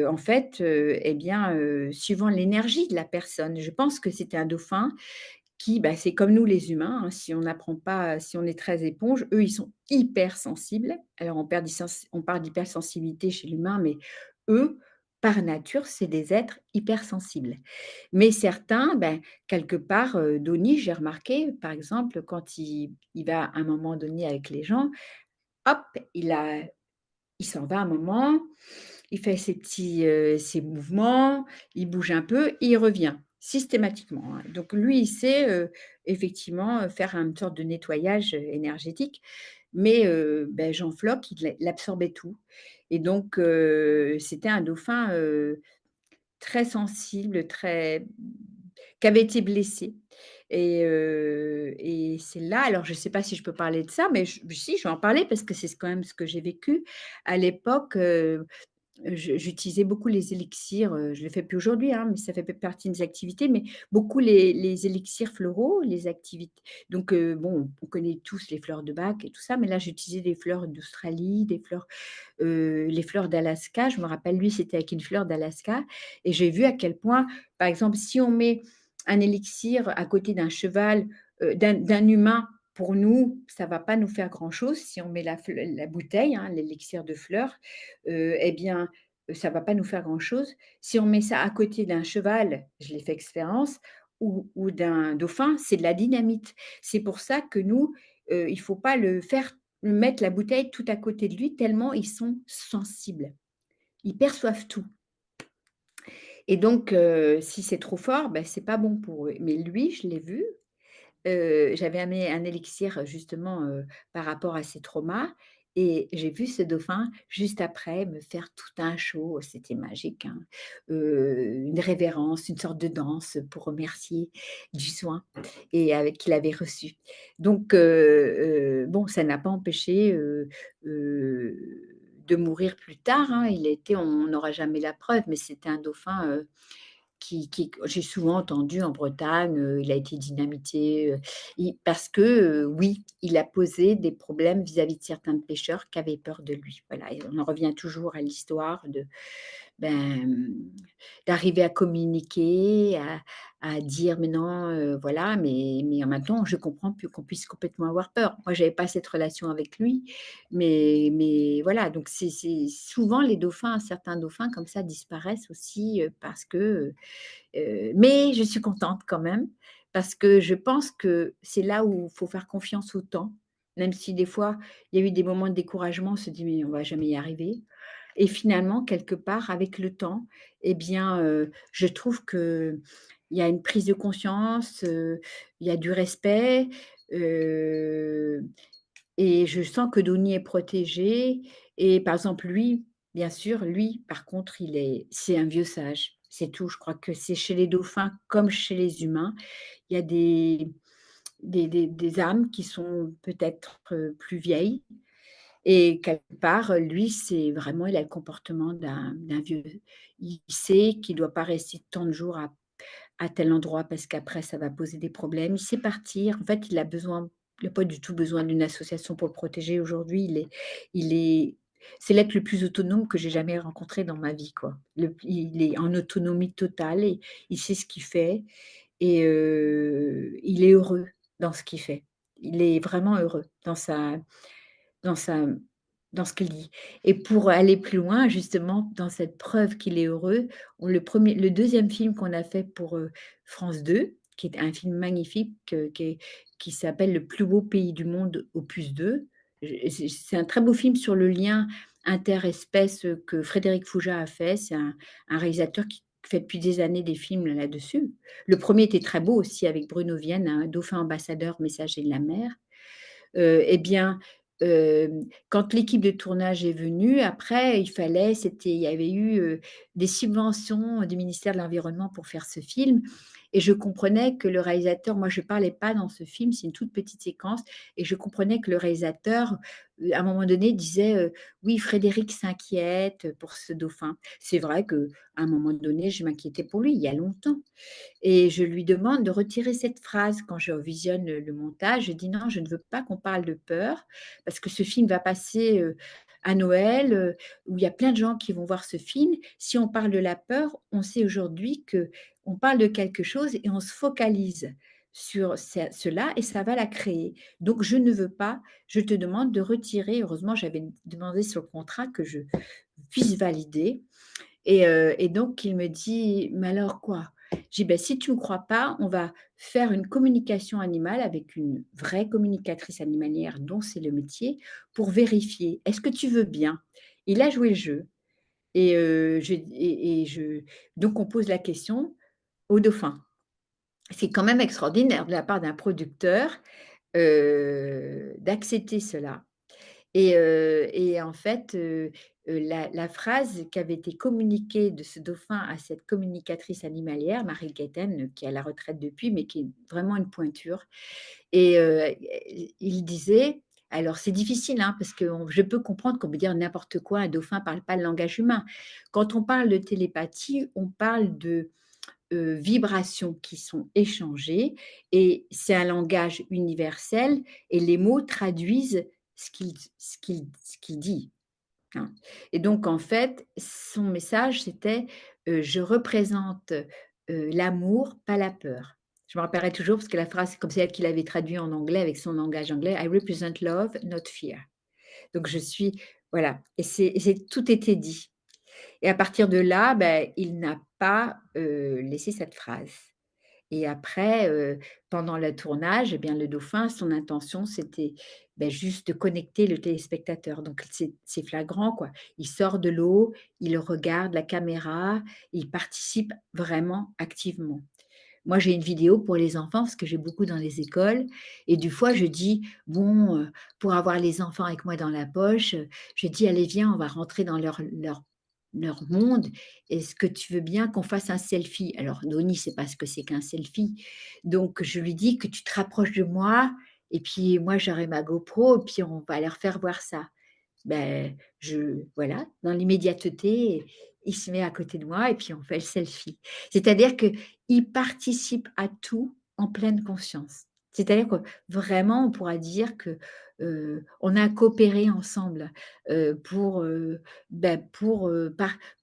en fait, suivant l'énergie de la personne, je pense que c'était un dauphin qui, c'est comme nous les humains, hein, si on n'apprend pas, si on est très éponge, eux, ils sont hypersensibles. Alors on parle d'hypersensibilité chez l'humain, mais eux, par nature, c'est des êtres hypersensibles. Mais certains, quelque part, Donnie, j'ai remarqué, par exemple, quand il va à un moment donné avec les gens, hop, il s'en va un moment, il fait ses mouvements, il bouge un peu, il revient systématiquement, hein. Donc lui, il sait, effectivement, faire une sorte de nettoyage, énergétique, mais Jean Floc, il absorbait tout et donc c'était un dauphin, très sensible, très qui avait été blessé et c'est là alors je ne sais pas si je peux parler de ça, mais si, je vais en parler parce que c'est quand même ce que j'ai vécu. À l'époque, j'utilisais beaucoup les élixirs, je ne le fais plus aujourd'hui, hein, mais ça fait partie des activités, mais beaucoup les élixirs floraux, les activités donc bon, on connaît tous les fleurs de bac et tout ça, mais là, j'utilisais des fleurs d'Australie, des fleurs les fleurs d'Alaska. Je me rappelle, lui, c'était avec une fleur d'Alaska et j'ai vu à quel point, par exemple, si on met un élixir à côté d'un cheval, d'un humain, pour nous, ça va pas nous faire grand-chose. Si on met la bouteille, hein, l'élixir de fleurs, ça va pas nous faire grand-chose. Si on met ça à côté d'un cheval, je l'ai fait expérience, ou d'un dauphin, c'est de la dynamite. C'est pour ça que nous, il faut pas mettre la bouteille tout à côté de lui tellement ils sont sensibles. Ils perçoivent tout et donc si c'est trop fort, c'est pas bon pour eux. Mais lui, je l'ai vu, j'avais amené un élixir justement, par rapport à ses traumas et j'ai vu ce dauphin juste après me faire tout un show, c'était magique, hein. Une révérence, une sorte de danse pour remercier du soin qu'il avait reçu. Donc bon, ça n'a pas empêché, de mourir plus tard, hein. On n'aura jamais la preuve, mais c'était un dauphin, qui j'ai souvent entendu en Bretagne, il a été dynamité, il parce que, oui, il a posé des problèmes vis-à-vis de certains pêcheurs qui avaient peur de lui. Voilà et on en revient toujours à l'histoire ben, d'arriver à communiquer, à dire: «Mais non, voilà, mais maintenant je comprends plus qu'on puisse complètement avoir peur». Moi, j'avais pas cette relation avec lui, mais voilà, donc c'est souvent les dauphins, certains dauphins comme ça disparaissent aussi, parce que, mais je suis contente quand même, parce que je pense que c'est là où il faut faire confiance au temps, même si des fois, il y a eu des moments de découragement, on se dit: «Mais on va jamais y arriver» et finalement, quelque part, avec le temps je trouve qu'il y a une prise de conscience, il y a du respect, heu et je sens que Donnie est protégé et par exemple lui, bien sûr, lui par contre c'est un vieux sage, c'est tout. Je crois que c'est chez les dauphins comme chez les humains, il y a des âmes qui sont peut-être, plus vieilles et quelque part, lui, c'est vraiment il a le comportement d'un vieux. Il sait qu'il doit pas rester tant de jours à tel endroit parce qu'après ça va poser des problèmes. Il sait partir. En fait, il a pas du tout besoin d'une association pour le protéger aujourd'hui. Il est c'est l'être le plus autonome que j'ai jamais rencontré dans ma vie, quoi. Il est en autonomie totale et il sait ce qu'il fait et il est heureux dans ce qu'il fait. Il est vraiment heureux dans sa dans ce qu'il dit et pour aller plus loin, justement, dans cette preuve qu'il est heureux, le deuxième film qu'on a fait pour, France 2, qui est un film magnifique, qui s'appelle «Le plus beau pays du monde, opus 2». C'est un très beau film sur le lien interespèces, que Frédéric Foujas a fait. C'est un réalisateur qui fait depuis des années des films là-dessus. Le premier était très beau aussi avec Bruno Vienne, un dauphin ambassadeur, messager de la mer. Et bien, quand l'équipe de tournage est venue, après, il y avait eu, des subventions du ministère de l'Environnement pour faire ce film et je comprenais que le réalisateur moi, je parlais pas dans ce film, c'est une toute petite séquence et je comprenais que le réalisateur, à un moment donné, disait, «Oui, Frédéric s'inquiète pour ce dauphin». C'est vrai qu'à un moment donné, je m'inquiétais pour lui, il y a longtemps. Et je lui demande de retirer cette phrase quand je visionne le montage. Je dis: «Non, je ne veux pas qu'on parle de peur parce que ce film va passer, à Noël, où il y a plein de gens qui vont voir ce film. Si on parle de la peur, on sait aujourd'hui que on parle de quelque chose et on se focalise sur cela et ça va la créer. Donc je ne veux pas, je te demande de retirer». Heureusement, j'avais demandé sur le contrat que je puisse valider et donc il me dit: «Mais alors quoi?» J'ai dit: «Beh, si tu ne me crois pas, on va faire une communication animale avec une vraie communicatrice animalière dont c'est le métier pour vérifier. Est-ce que tu veux bien?» Il a joué le jeu je donc on pose la question au dauphin. C'est quand même extraordinaire de la part d'un producteur, d'accepter cela. Et en fait, la phrase qui avait été communiquée de ce dauphin à cette communicatrice animalière, Marie Guetten, qui est à la retraite depuis, mais qui est vraiment une pointure et il disait alors c'est difficile, hein, parce que je peux comprendre qu'on peut dire n'importe quoi, un dauphin ne parle pas le langage humain. Quand on parle de télépathie, on parle de, vibrations qui sont échangées et c'est un langage universel et les mots traduisent ce qu'il dit, hein. Et donc en fait, son message c'était, «Je représente, l'amour, pas la peur». Je me rappellerai toujours parce que la phrase, c'est comme c'est elle qui l'avait traduit en anglais avec son langage anglais: «I represent love, not fear». Donc je suis voilà et c'est tout était dit. Et à partir de là, il n'a pas, laissé cette phrase. Et après, pendant le tournage, eh bien, le dauphin, son intention, c'était, juste de connecter le téléspectateur. Donc c'est flagrant, quoi. Il sort de l'eau, il regarde la caméra, il participe vraiment activement. Moi, j'ai une vidéo pour les enfants parce que j'ai beaucoup dans les écoles et des fois je dis: «Bon, pour avoir les enfants avec moi dans la poche, je dis: "Allez viens, on va rentrer dans leur monde. Est-ce que tu veux bien qu'on fasse un selfie?"» Alors Noni sait pas ce que c'est qu'un selfie. Donc je lui dis: «Que tu te rapproches de moi et puis moi j'aurai ma GoPro et puis on va leur faire voir ça». Je voilà, dans l'immédiateté, il se met à côté de moi et puis on fait le selfie. C'est-à-dire qu'il participe à tout en pleine conscience. C'est-à-dire que vraiment, on pourra dire que, on a coopéré ensemble, pour,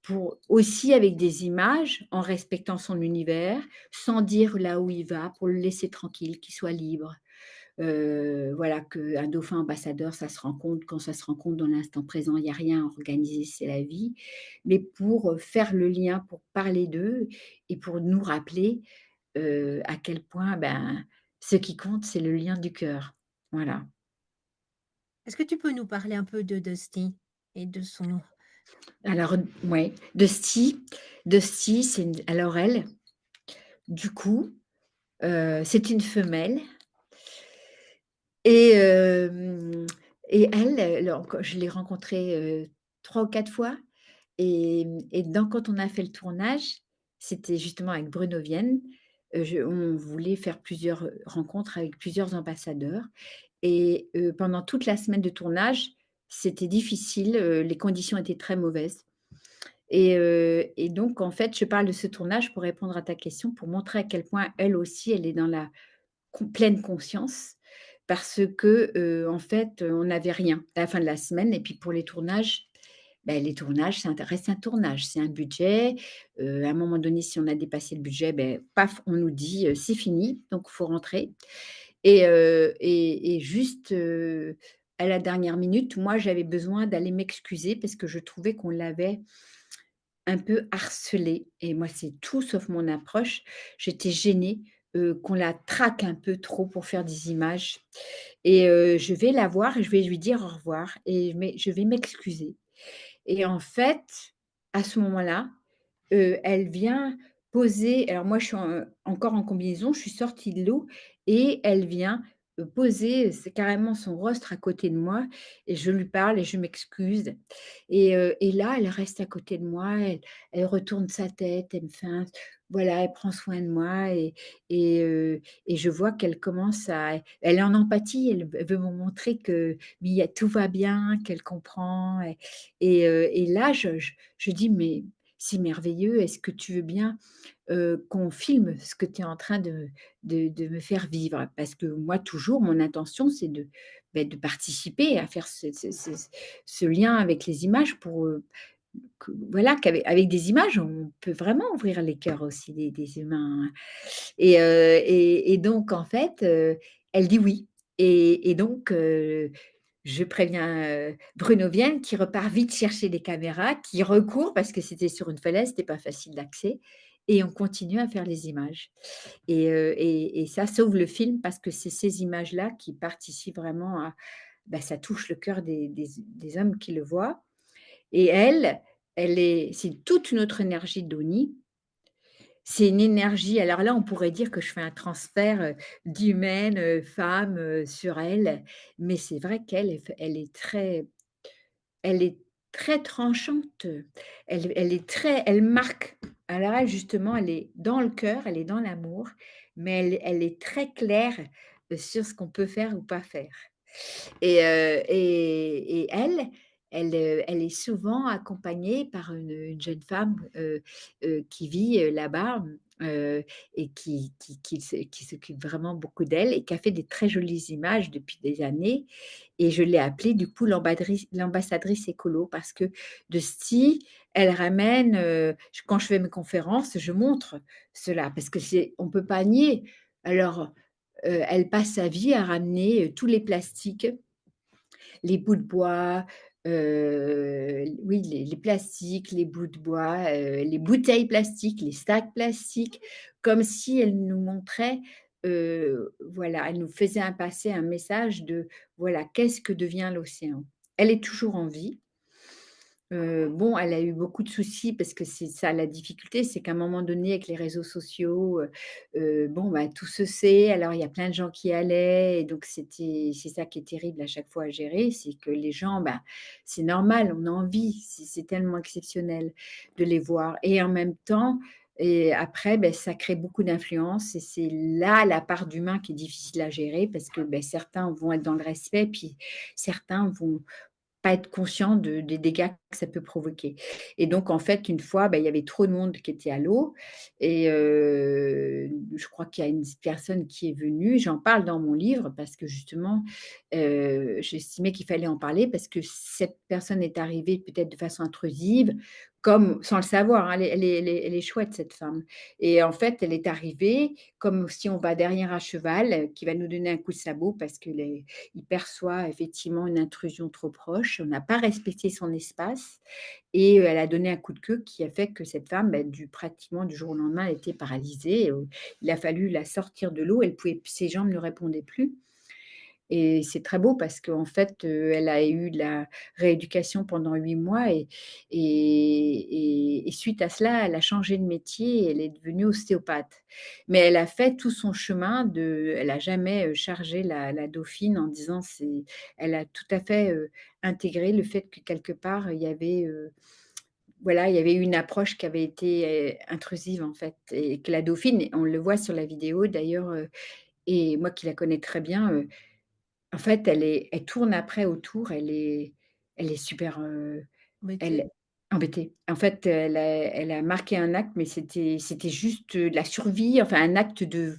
pour aussi avec des images, en respectant son univers, sans dire là où il va, pour le laisser tranquille, qu'il soit libre. Voilà, qu'un dauphin ambassadeur, ça se rencontre quand ça se rencontre dans l'instant présent, il y a rien à organiser, c'est la vie. Mais pour, faire le lien, pour parler d'eux et pour nous rappeler, à quel point, ce qui compte, c'est le lien du cœur. Voilà. Est-ce que tu peux nous parler un peu de Dusty et de son Alors, ouais, Dusty, c'est une alors elle, du coup, c'est une femelle et et elle, alors je l'ai rencontrée, 3 ou 4 fois. Et donc quand on a fait le tournage, c'était justement avec Bruno Vienne, je on voulait faire plusieurs, rencontres avec plusieurs ambassadeurs et pendant toute la semaine de tournage, c'était difficile, les conditions étaient très mauvaises et donc en fait, je parle de ce tournage pour répondre à ta question, pour montrer à quel point elle aussi, elle est dans la pleine conscience parce que, en fait, on n'avait rien à la fin de la semaine et puis pour les tournages, ça reste un tournage, c'est un budget, à un moment donné, si on a dépassé le budget, paf, on nous dit: «C'est fini, donc il faut rentrer» et juste, à la dernière minute, moi, j'avais besoin d'aller m'excuser parce que je trouvais qu'on l'avait un peu harcelée et moi, c'est tout sauf mon approche. J'étais gênée, qu'on la traque un peu trop pour faire des images et je vais la voir et je vais lui dire au revoir et mais je vais m'excuser et en fait, à ce moment-là, elle vient poser alors moi je suis encore en combinaison, je suis sortie de l'eau et elle vient, poser, c'est carrément son rostre à côté de moi et je lui parle et je m'excuse et là, elle reste à côté de moi, elle retourne sa tête, elle me fait un voilà, elle prend soin de moi et je vois qu'elle commence à elle est en empathie, elle veut me montrer que mais il y a tout va bien, qu'elle comprend et là je dis: «Mais c'est merveilleux, est-ce que tu veux bien, qu'on filme ce que tu es en train de me faire vivre?» parce que moi toujours mon intention c'est de participer à faire ce lien avec les images pour, que voilà, qu'avec des images, on peut vraiment ouvrir les cœurs aussi des humains, hein et donc en fait, elle dit: «Oui» et donc je préviens, Bruno Vienne qui repart vite chercher des caméras, qui recourt parce que c'était sur une falaise, c'était pas facile d'accès et on continue à faire les images et ça sauve le film parce que c'est ces images-là qui participent vraiment à ça touche le cœur des hommes qui le voient et elle, c'est toute une autre énergie d'Oni. C'est une énergie alors là, on pourrait dire que je fais un transfert, d'humaine, femme, sur elle, mais c'est vrai qu'elle elle est très tranchante, elle marque. Alors elle, justement, elle est dans le cœur, elle est dans l'amour, mais elle est très claire, sur ce qu'on peut faire ou pas faire. Et elle est souvent accompagnée par une jeune femme, qui vit, là-bas, et qui s'occupe vraiment beaucoup d'elle et qui a fait des très jolies images depuis des années et je l'ai appelée du coup l'ambassadrice écolo parce que de Sti, elle ramène, quand je fais mes conférences, je montre cela parce que c'est on peut pas nier. Alors, elle passe sa vie à ramener, tous les plastiques les bouts de bois, oui, les plastiques, les bouts de bois, les bouteilles plastiques, les sacs plastiques, comme si elle nous montrait, voilà, elle nous faisait un passer un message de, voilà, qu'est-ce que devient l'océan? Elle est toujours en vie. Bon, elle a eu beaucoup de soucis parce que c'est ça la difficulté, c'est qu'à un moment donné avec les réseaux sociaux, bon, tout se sait. Alors il y a plein de gens qui allaient et donc c'est ça qui est terrible à chaque fois à gérer, c'est que les gens, c'est normal, on a envie, c'est tellement exceptionnel de les voir et en même temps et après, ça crée beaucoup d'influence et c'est là la part d'humain qui est difficile à gérer parce que, certains vont être dans le respect, puis certains vont pas être conscient des dégâts que ça peut provoquer et donc en fait, une fois, il y avait trop de monde qui était à l'eau et je crois qu'il y a une personne qui est venue, j'en parle dans mon livre parce que justement, j'estimais qu'il fallait en parler parce que cette personne est arrivée peut-être de façon intrusive, comme sans le savoir, hein, elle est chouette cette femme et en fait, elle est arrivée comme si on va derrière un cheval, qui va nous donner un coup de sabot parce que les il perçoit effectivement une intrusion trop proche. On n'a pas respecté son espace et elle a donné un coup de queue qui a fait que cette femme, pratiquement du jour au lendemain, elle était paralysée. Il a fallu la sortir de l'eau. Elle pouvait ses jambes ne répondaient plus et c'est très beau parce qu'en fait, elle a eu de la rééducation pendant 8 mois et suite à cela, elle a changé de métier et elle est devenue ostéopathe. Mais elle a fait tout son chemin elle a jamais, chargé la dauphine en disant c'est elle a tout à fait, intégré le fait que quelque part, il y avait, voilà, il y avait eu une approche qui avait été, intrusive en fait et que la dauphine, on le voit sur la vidéo d'ailleurs, et moi qui la connais très bien, en fait, elle tourne après autour, elle est Elle est super, embêtée? elle embêtée. En fait, elle a marqué un acte, mais c'était juste, de la survie, enfin un acte de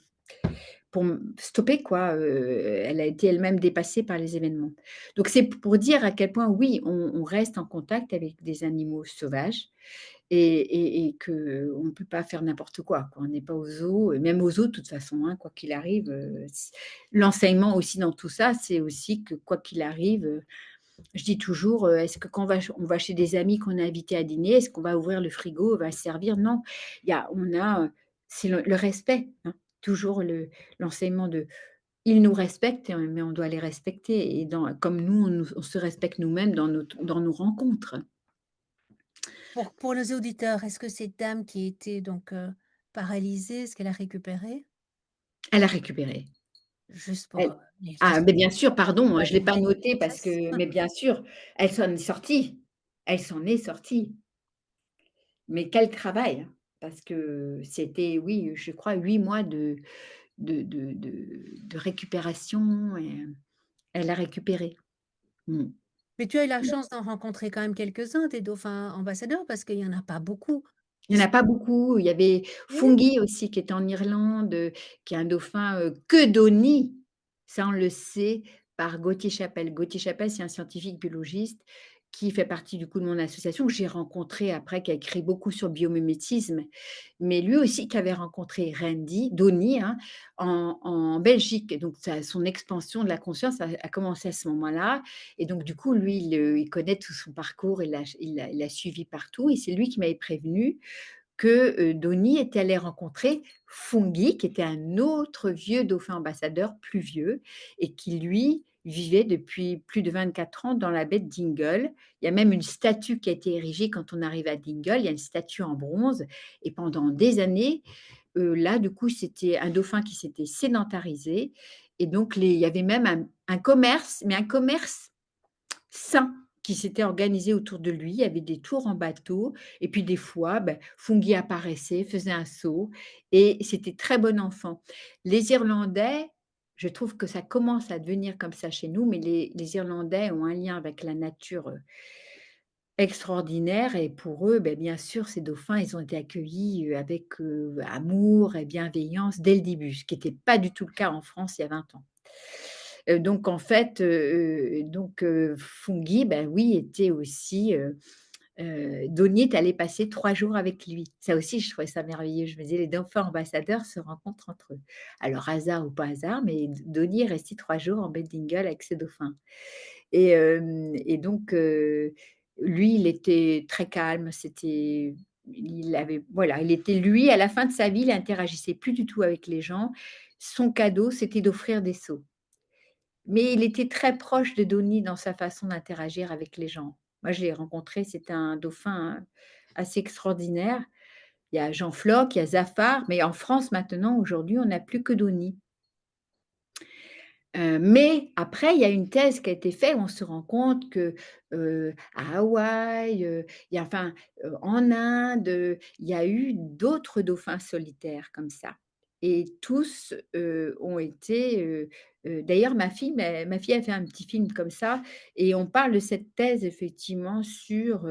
pour stopper quoi, elle a été elle-même dépassée par les événements. Donc c'est pour dire à quel point oui, on reste en contact avec des animaux sauvages et qu'on ne peut pas faire n'importe quoi. On n'est pas au zoo, et même au zoo de toute façon, hein, quoi qu'il arrive, l'enseignement aussi dans tout ça, c'est aussi que quoi qu'il arrive, je dis toujours, est-ce que quand on va chez des amis qu'on a invités à dîner, est-ce qu'on va ouvrir le frigo, on va se servir? Non, on a, c'est le respect, hein, toujours l'enseignement de ils nous respectent, mais on doit les respecter et comme nous, on se respecte nous-mêmes dans nos rencontres. Pour nos auditeurs, est-ce que cette dame qui était donc, paralysée, est-ce qu'elle a récupéré? Elle a récupéré. Juste pour, Elle les Ah, parce mais bien sûr, faut pardon, pas je ne l'ai pas oublier noté la parce grossesse. que mais bien sûr, elle s'en est sortie. Elle s'en est sortie. Mais quel travail, hein, parce que c'était, oui, je crois 8 mois de récupération et elle a récupéré. Mmh. Mais tu as eu la chance d'en rencontrer quand même quelques-uns des dauphins ambassadeurs parce qu'il y en a pas beaucoup Il qui y en sont a pas beaucoup. Il y avait nés. Fungi aussi qui est en Irlande, qui est un dauphin, que d'Oni. Ça, on le sait par Gauthier Chapelle. Gauthier Chapelle, c'est un scientifique biologiste qui fait partie du coup de mon association que j'ai rencontré après, qui a écrit beaucoup sur le biomimétisme. Mais lui aussi qui avait rencontré Randy Doni, hein, en Belgique. Donc son expansion de la conscience a commencé à ce moment-là et donc du coup, lui, il connaît tout son parcours, il l'a suivi partout et c'est lui qui m'avait prévenu que, Donnie était allé rencontrer Fungi, qui était un autre vieux dauphin ambassadeur, plus vieux et qui lui, vivait depuis plus de 24 ans dans la baie de Dingle. Il y a même une statue qui a été érigée quand on arrive à Dingle, il y a une statue en bronze et pendant des années, là, du coup, c'était un dauphin qui s'était sédentarisé et donc il y avait même un commerce, mais un commerce sain qui s'était organisé autour de lui. Il y avait des tours en bateau et puis des fois, Fungi apparaissait, faisait un saut et c'était très bon enfant. Les Irlandais, je trouve que ça commence à devenir comme ça chez nous, mais les Irlandais ont un lien avec la nature, extraordinaire et pour eux, bien sûr, ces dauphins, ils ont été accueillis, avec, amour et bienveillance dès le début, ce qui était pas du tout le cas en France il y a 20 ans. Donc en fait, Fungi, oui, était aussi, Donnie est allé passer 3 jours avec lui. Ça aussi, je trouvais ça merveilleux. Je me disais: «Les dauphins ambassadeurs se rencontrent entre eux». Alors hasard ou pas hasard, mais Donnie est resté 3 jours en baie de Dingle avec ses dauphins et donc lui, il était très calme, il avait voilà, il était lui, à la fin de sa vie, il interagissait plus du tout avec les gens. Son cadeau, c'était d'offrir des seaux. Mais il était très proche de Donnie dans sa façon d'interagir avec les gens. Moi, je l'ai rencontré, c'était un dauphin assez extraordinaire. Il y a Jean Floch, il y a Zafar, mais en France maintenant, aujourd'hui, on n'a plus que Donnie. Mais après, il y a une thèse qui a été faite, on se rend compte que, à Hawaï, il y a enfin, en Inde, il y a eu d'autres dauphins solitaires comme ça et tous, ont été, d'ailleurs ma fille a fait un petit film comme ça et on parle de cette thèse effectivement sur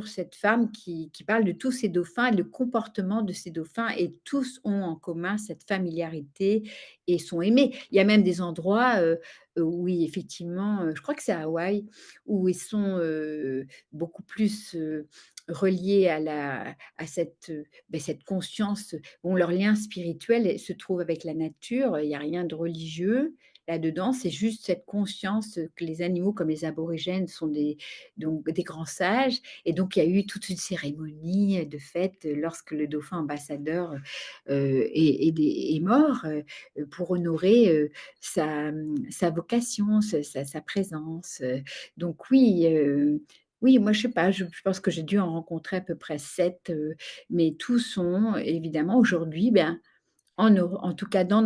cette femme qui parle de tous ces dauphins et le comportement de ces dauphins et tous ont en commun cette familiarité et sont aimés. Il y a même des endroits, où oui, effectivement, je crois que c'est à Hawaï, où ils sont, beaucoup plus, reliés à cette conscience. Bon, leur lien spirituel se trouve avec la nature, il y a rien de religieux là-dedans, c'est juste cette conscience, que les animaux comme les aborigènes sont des grands sages et donc il y a eu toute une cérémonie, de fête, lorsque le dauphin ambassadeur, est mort, pour honorer, sa vocation, sa présence, donc oui, oui, moi je sais pas, je pense que j'ai dû en rencontrer à peu près 7, mais tous sont évidemment aujourd'hui, en tout cas dans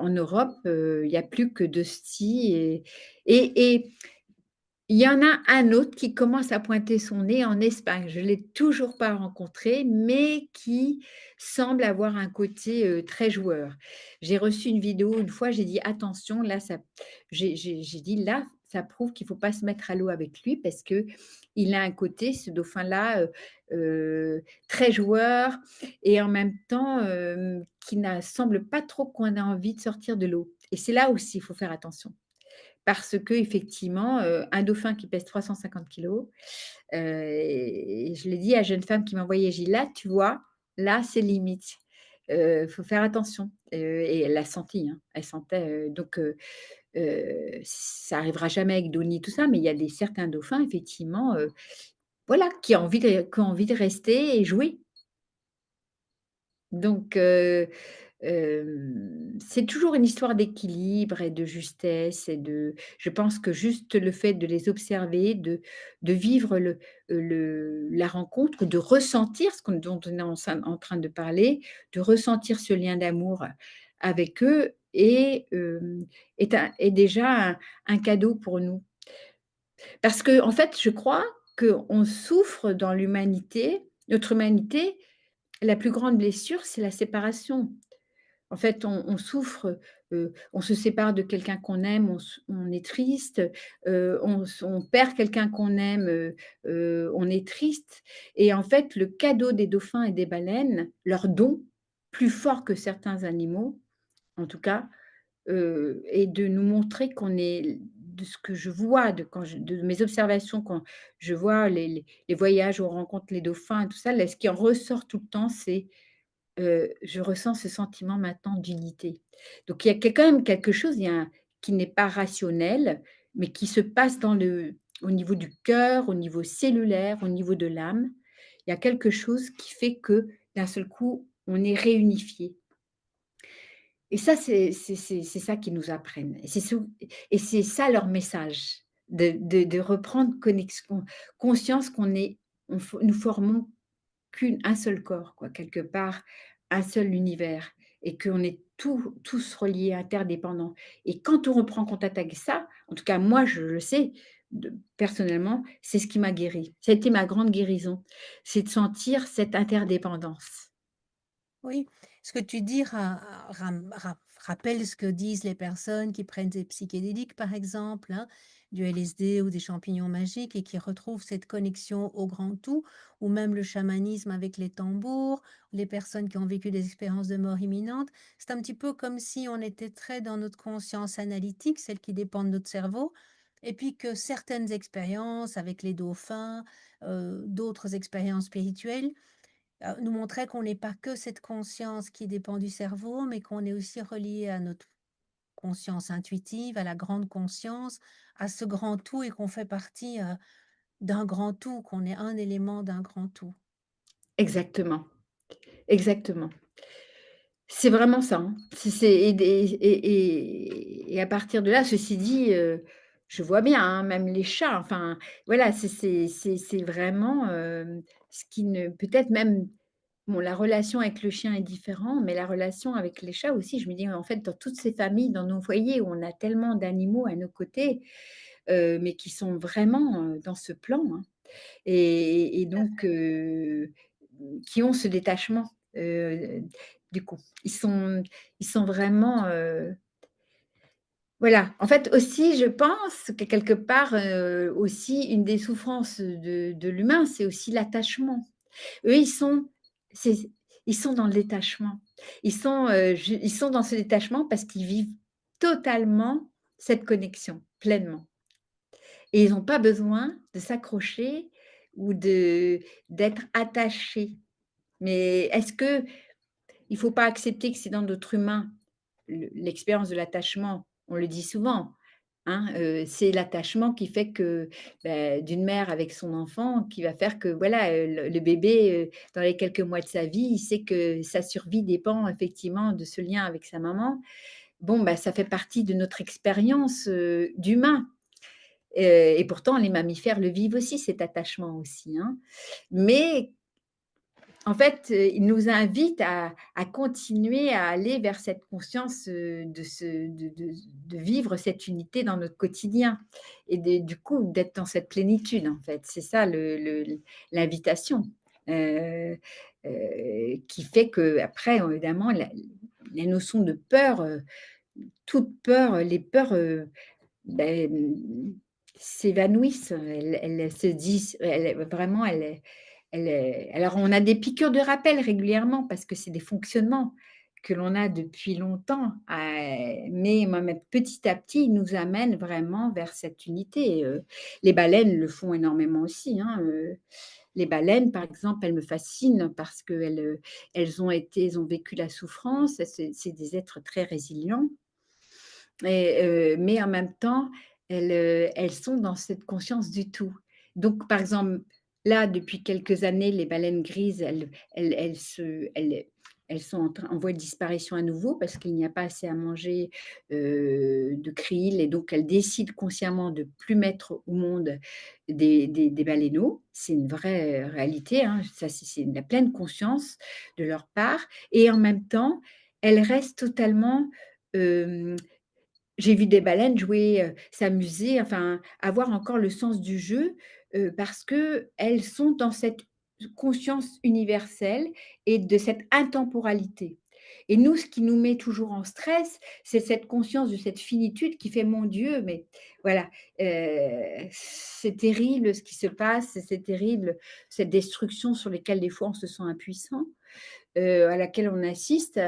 en Europe, il y a plus que 2 sties et il y en a un autre qui commence à pointer son nez en Espagne. Je l'ai toujours pas rencontré, mais qui semble avoir un côté, très joueur. J'ai reçu une vidéo une fois, j'ai dit: «Attention, là, ça» j'ai dit: «Là, ça prouve qu'il faut pas se mettre à l'eau avec lui parce que il a un côté, ce dauphin-là, très joueur et en même temps, qui n'a semble pas trop qu'on a envie de sortir de l'eau et c'est là aussi, il faut faire attention. Parce qu'effectivement, un dauphin qui pèse 350 kilogrammes, et je l'ai dit à la jeune femme qui m'a envoyé, j'ai dit: «Là, tu vois, là, c'est limite, faut faire attention», et elle l'a senti, hein. Elle sentait, ça arrivera jamais avec Donnie tout ça, mais il y a des certains dauphins effectivement, voilà, qui ont envie de rester et jouer. Donc c'est toujours une histoire d'équilibre et de justesse et de je pense que juste le fait de les observer, de vivre la rencontre, de ressentir ce qu'on dont on est en train de parler, de ressentir ce lien d'amour avec eux est déjà un cadeau pour nous. Parce qu'en fait, je crois qu'on souffre dans l'humanité, notre humanité, la plus grande blessure, c'est la séparation. En fait, on souffre, on se sépare de quelqu'un qu'on aime, on est triste, on perd quelqu'un qu'on aime, on est triste et en fait, le cadeau des dauphins et des baleines, leur don, plus fort que certains animaux, en tout cas, est de nous montrer qu'on est de ce que je vois, de mes observations quand je vois les voyages où on rencontre les dauphins et tout ça, là, ce qui en ressort tout le temps, c'est je ressens ce sentiment maintenant d'unité. Donc il y a quand même quelque chose, il y a un qui n'est pas rationnel, mais qui se passe au niveau du cœur, au niveau cellulaire, au niveau de l'âme. Il y a quelque chose qui fait que, d'un seul coup, on est réunifié et ça, c'est ça qu'ils nous apprennent et c'est ça leur message, de reprendre connexion conscience qu'on est nous formons un seul corps, quoi, quelque part, un seul univers et qu'on est tous reliés, interdépendants et quand on reprend contact avec ça, en tout cas moi je le sais personnellement, c'est ce qui m'a guérie. Ça a été ma grande guérison, c'est de sentir cette interdépendance. Oui, ce que tu dis rappelle ce que disent les personnes qui prennent des psychédéliques, par exemple, hein, du LSD ou des champignons magiques et qui retrouvent cette connexion au grand tout, ou même le chamanisme avec les tambours, les personnes qui ont vécu des expériences de mort imminente. C'est un petit peu comme si on était très dans notre conscience analytique, celle qui dépend de notre cerveau, et puis que certaines expériences avec les dauphins, d'autres expériences spirituelles, nous montrait qu'on n'est pas que cette conscience qui dépend du cerveau, mais qu'on est aussi relié à notre conscience intuitive, à la grande conscience, à ce grand tout et qu'on fait partie, d'un grand tout, qu'on est un élément d'un grand tout. Exactement, exactement. C'est vraiment ça, hein. C'est et à partir de là, ceci dit, je vois bien, hein, même les chats, enfin, voilà, c'est vraiment, ce qui ne peut-être même bon, la relation avec le chien est différente, mais la relation avec les chats aussi, je me dis: «En fait, dans toutes ces familles, dans nos foyers où on a tellement d'animaux à nos côtés, mais qui sont vraiment, dans ce plan, hein». Et donc qui ont ce détachement, du coup. Ils sont vraiment, voilà. En fait, aussi, je pense que quelque part, aussi une des souffrances de l'humain, c'est aussi l'attachement. Eux, c'est ils sont dans le détachement. Ils sont dans ce détachement parce qu'ils vivent totalement cette connexion, pleinement. Et ils ont pas besoin de s'accrocher ou d'être attachés. Mais est-ce qu'il faut pas accepter que c'est dans notre humain, l'expérience de l'attachement, on le dit souvent, hein, c'est l'attachement qui fait que, d'une mère avec son enfant, qui va faire que voilà, le bébé, dans les quelques mois de sa vie, il sait que sa survie dépend effectivement de ce lien avec sa maman. Bon, bah, ça fait partie de notre expérience, d'humain. Et pourtant les mammifères le vivent aussi cet attachement aussi, hein. Mais en fait, ils nous invitent à continuer à aller vers cette conscience, de vivre cette unité dans notre quotidien et du coup d'être dans cette plénitude en fait. C'est ça l'invitation, heu qui fait qu'après évidemment la notion de peur, toute peur, les peurs, beh, s'évanouissent, elles se disent vraiment alors on a des piqûres de rappel régulièrement parce que c'est des fonctionnements que l'on a depuis longtemps, mais petit à petit, ils nous amènent vraiment vers cette unité, les baleines le font énormément aussi, hein, les baleines, par exemple, elles me fascinent parce qu'elles ont vécu la souffrance, c'est des êtres très résilients mais en même temps, elles sont dans cette conscience du tout. Donc par exemple, là, depuis quelques années, les baleines grises, elles sont en voie de disparition à nouveau parce qu'il n'y a pas assez à manger, de krill et donc elles décident consciemment de plus mettre au monde des baleineaux. C'est une vraie, réalité, hein, ça c'est la pleine conscience de leur part et en même temps, elles restent totalement, hem j'ai vu des baleines jouer, s'amuser, enfin, avoir encore le sens du jeu, parce qu'elles sont dans cette conscience universelle et de cette intemporalité. Et nous, ce qui nous met toujours en stress, c'est cette conscience de cette finitude qui fait: «Mon Dieu, mais voilà, c'est terrible ce qui se passe, c'est terrible cette destruction sur lesquelles des fois on se sent impuissant». À laquelle on assiste,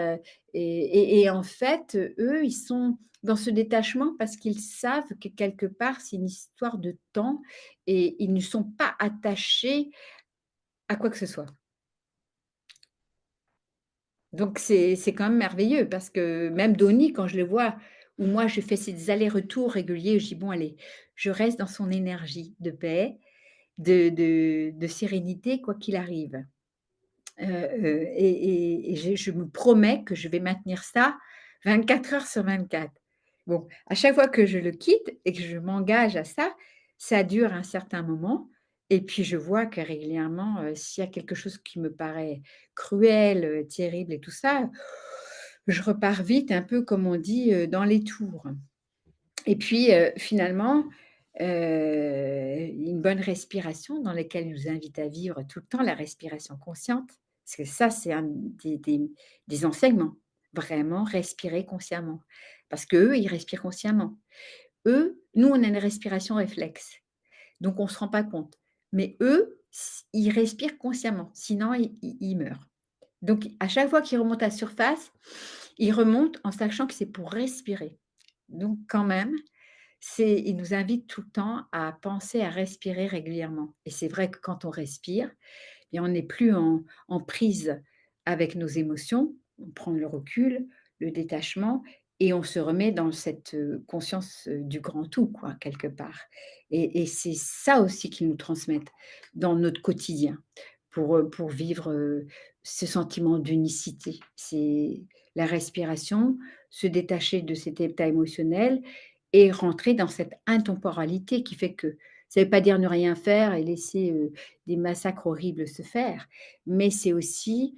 et en fait, eux, ils sont dans ce détachement parce qu'ils savent que quelque part, c'est une histoire de temps et ils ne sont pas attachés à quoi que ce soit. Donc c'est quand même merveilleux parce que même Donnie, quand je le vois, ou moi je fais ces allers-retours réguliers, je dis: «Bon allez, je reste dans son énergie de paix, de sérénité quoi qu'il arrive». Et je me promets que je vais maintenir ça 24 heures sur 24. Bon, à chaque fois que je le quitte et que je m'engage à ça, ça dure un certain moment et puis je vois que régulièrement, s'il y a quelque chose qui me paraît cruel, terrible et tout ça, je repars vite un peu comme on dit, dans les tours. Et puis, finalement, une bonne respiration dans laquelle nous invite à vivre tout le temps la respiration consciente, parce que ça, c'est un des enseignements. Vraiment respirer consciemment. Parce qu'eux, ils respirent consciemment. Eux, nous, on a une respiration réflexe, donc on ne se rend pas compte. Mais eux, ils respirent consciemment, sinon ils meurent. Donc à chaque fois qu'ils remontent à la surface, ils remontent en sachant que c'est pour respirer. Donc quand même, il nous invite tout le temps à penser à respirer régulièrement et c'est vrai que quand on respire et on n'est plus en prise avec nos émotions, on prend le recul, le détachement et on se remet dans cette, conscience, du grand tout quoi, quelque part et c'est ça aussi qu'ils nous transmettent dans notre quotidien pour vivre, ce sentiment d'unicité. C'est la respiration, se détacher de cet état émotionnel et rentrer dans cette intemporalité qui fait que ça ne veut pas dire ne rien faire et laisser, des massacres horribles se faire, mais c'est aussi,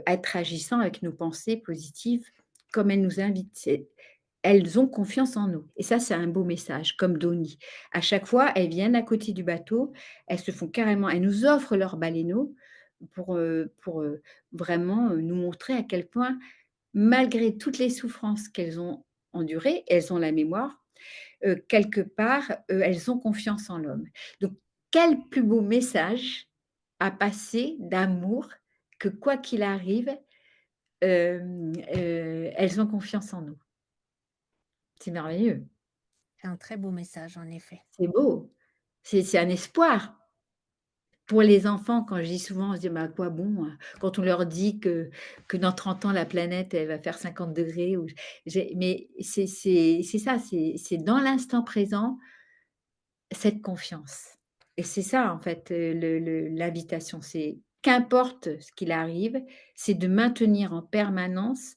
être agissant avec nos pensées positives comme elles nous invitent. Elles ont confiance en nous et ça, c'est un beau message, comme Donnie. À chaque fois, elles viennent à côté du bateau, elles nous offrent leur baleineau pour vraiment, nous montrer à quel point, malgré toutes les souffrances qu'elles ont endurées, elles ont la mémoire, quelque part, elles ont confiance en l'homme. Donc quel plus beau message à passer d'amour que quoi qu'il arrive, elles ont confiance en nous. C'est merveilleux, C'est un très beau message en effet. c'est beau, c'est un espoir. Pour les enfants, quand je dis souvent, on se dit: «Mais à quoi bon?» Quand on leur dit que dans 30 ans la planète elle va faire 50 degrés ou mais c'est ça, c'est dans l'instant présent, cette confiance et c'est ça en fait, le l'invitation, c'est qu'importe ce qu'il arrive, c'est de maintenir en permanence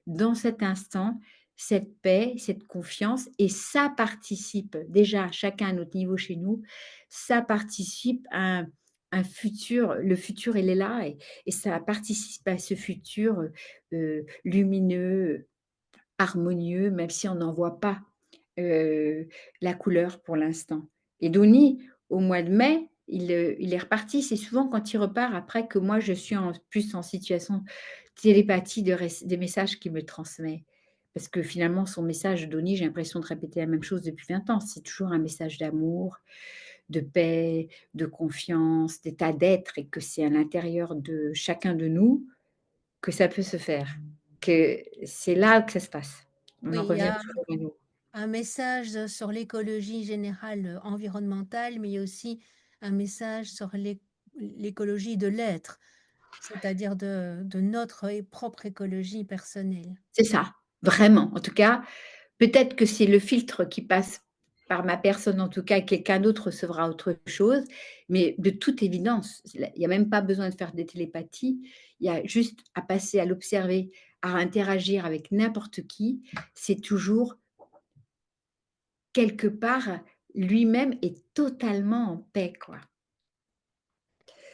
dans cet instant, cette paix, cette confiance et ça participe déjà chacun à notre niveau chez nous, ça participe à un futur le futur il est là et ça participe à ce futur, lumineux, harmonieux, même si on n'en voit pas, la couleur pour l'instant. Et Donny, au mois de mai, il est reparti. C'est souvent quand il repart après que moi je suis en plus en situation télépathie de res des messages qu'il me transmet. Parce que finalement son message Donny, j'ai l'impression de répéter la même chose depuis 20 ans. C'est toujours un message d'amour, de paix, de confiance, d'état d'être et que c'est à l'intérieur de chacun de nous que ça peut se faire, que c'est là que ça se passe. On Oui, en il y revient a toujours à nous. un message sur l'écologie générale, environnementale, mais il y a aussi un message sur l'écologie de l'être, c'est-à-dire de notre propre écologie personnelle. C'est ça, vraiment. En tout cas, peut-être que c'est le filtre qui passe par ma personne, en tout cas, quelqu'un d'autre recevra autre chose, mais de toute évidence, il y a même pas besoin de faire des télépathies, il y a juste à passer à l'observer, à interagir avec n'importe qui, c'est toujours quelque part, lui-même est totalement en paix, quoi.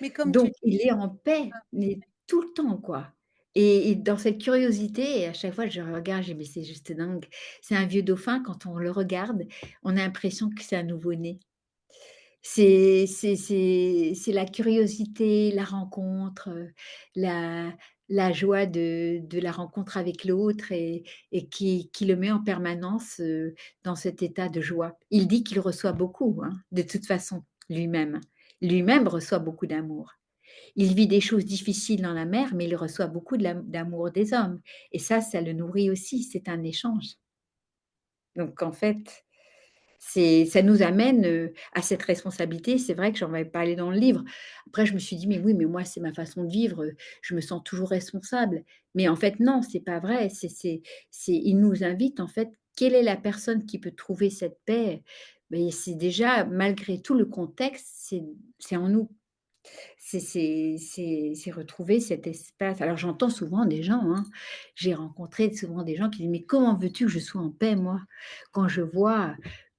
Mais comme tu Donc dis, il est en paix, mais tout le temps, quoi. Et dans cette curiosité, et à chaque fois je regarde, je dis: «Mais c'est juste dingue». C'est un vieux dauphin, quand on le regarde, on a l'impression que c'est un nouveau-né. C'est la curiosité, la rencontre, la la joie de la rencontre avec l'autre et qui le met en permanence, dans cet état de joie. Il dit qu'il reçoit beaucoup, hein, de toute façon, lui-même. Lui-même reçoit beaucoup d'amour. Il vit des choses difficiles dans la mer, mais il reçoit beaucoup d'amour des hommes et ça le nourrit aussi, c'est un échange. Donc en fait, ça nous amène, à cette responsabilité. C'est vrai que j'en avais parlé dans le livre. Après je me suis dit: «Mais oui, mais moi c'est ma façon de vivre, je me sens toujours responsable». Mais en fait non, c'est pas vrai. Il nous invite en fait, quelle est la personne qui peut trouver cette paix? Mais c'est déjà malgré tout le contexte, c'est en nous. C'est retrouver cet espace. Alors j'entends souvent des gens, hein, j'ai rencontré souvent des gens qui disent: «Mais comment veux-tu que je sois en paix moi? Quand je vois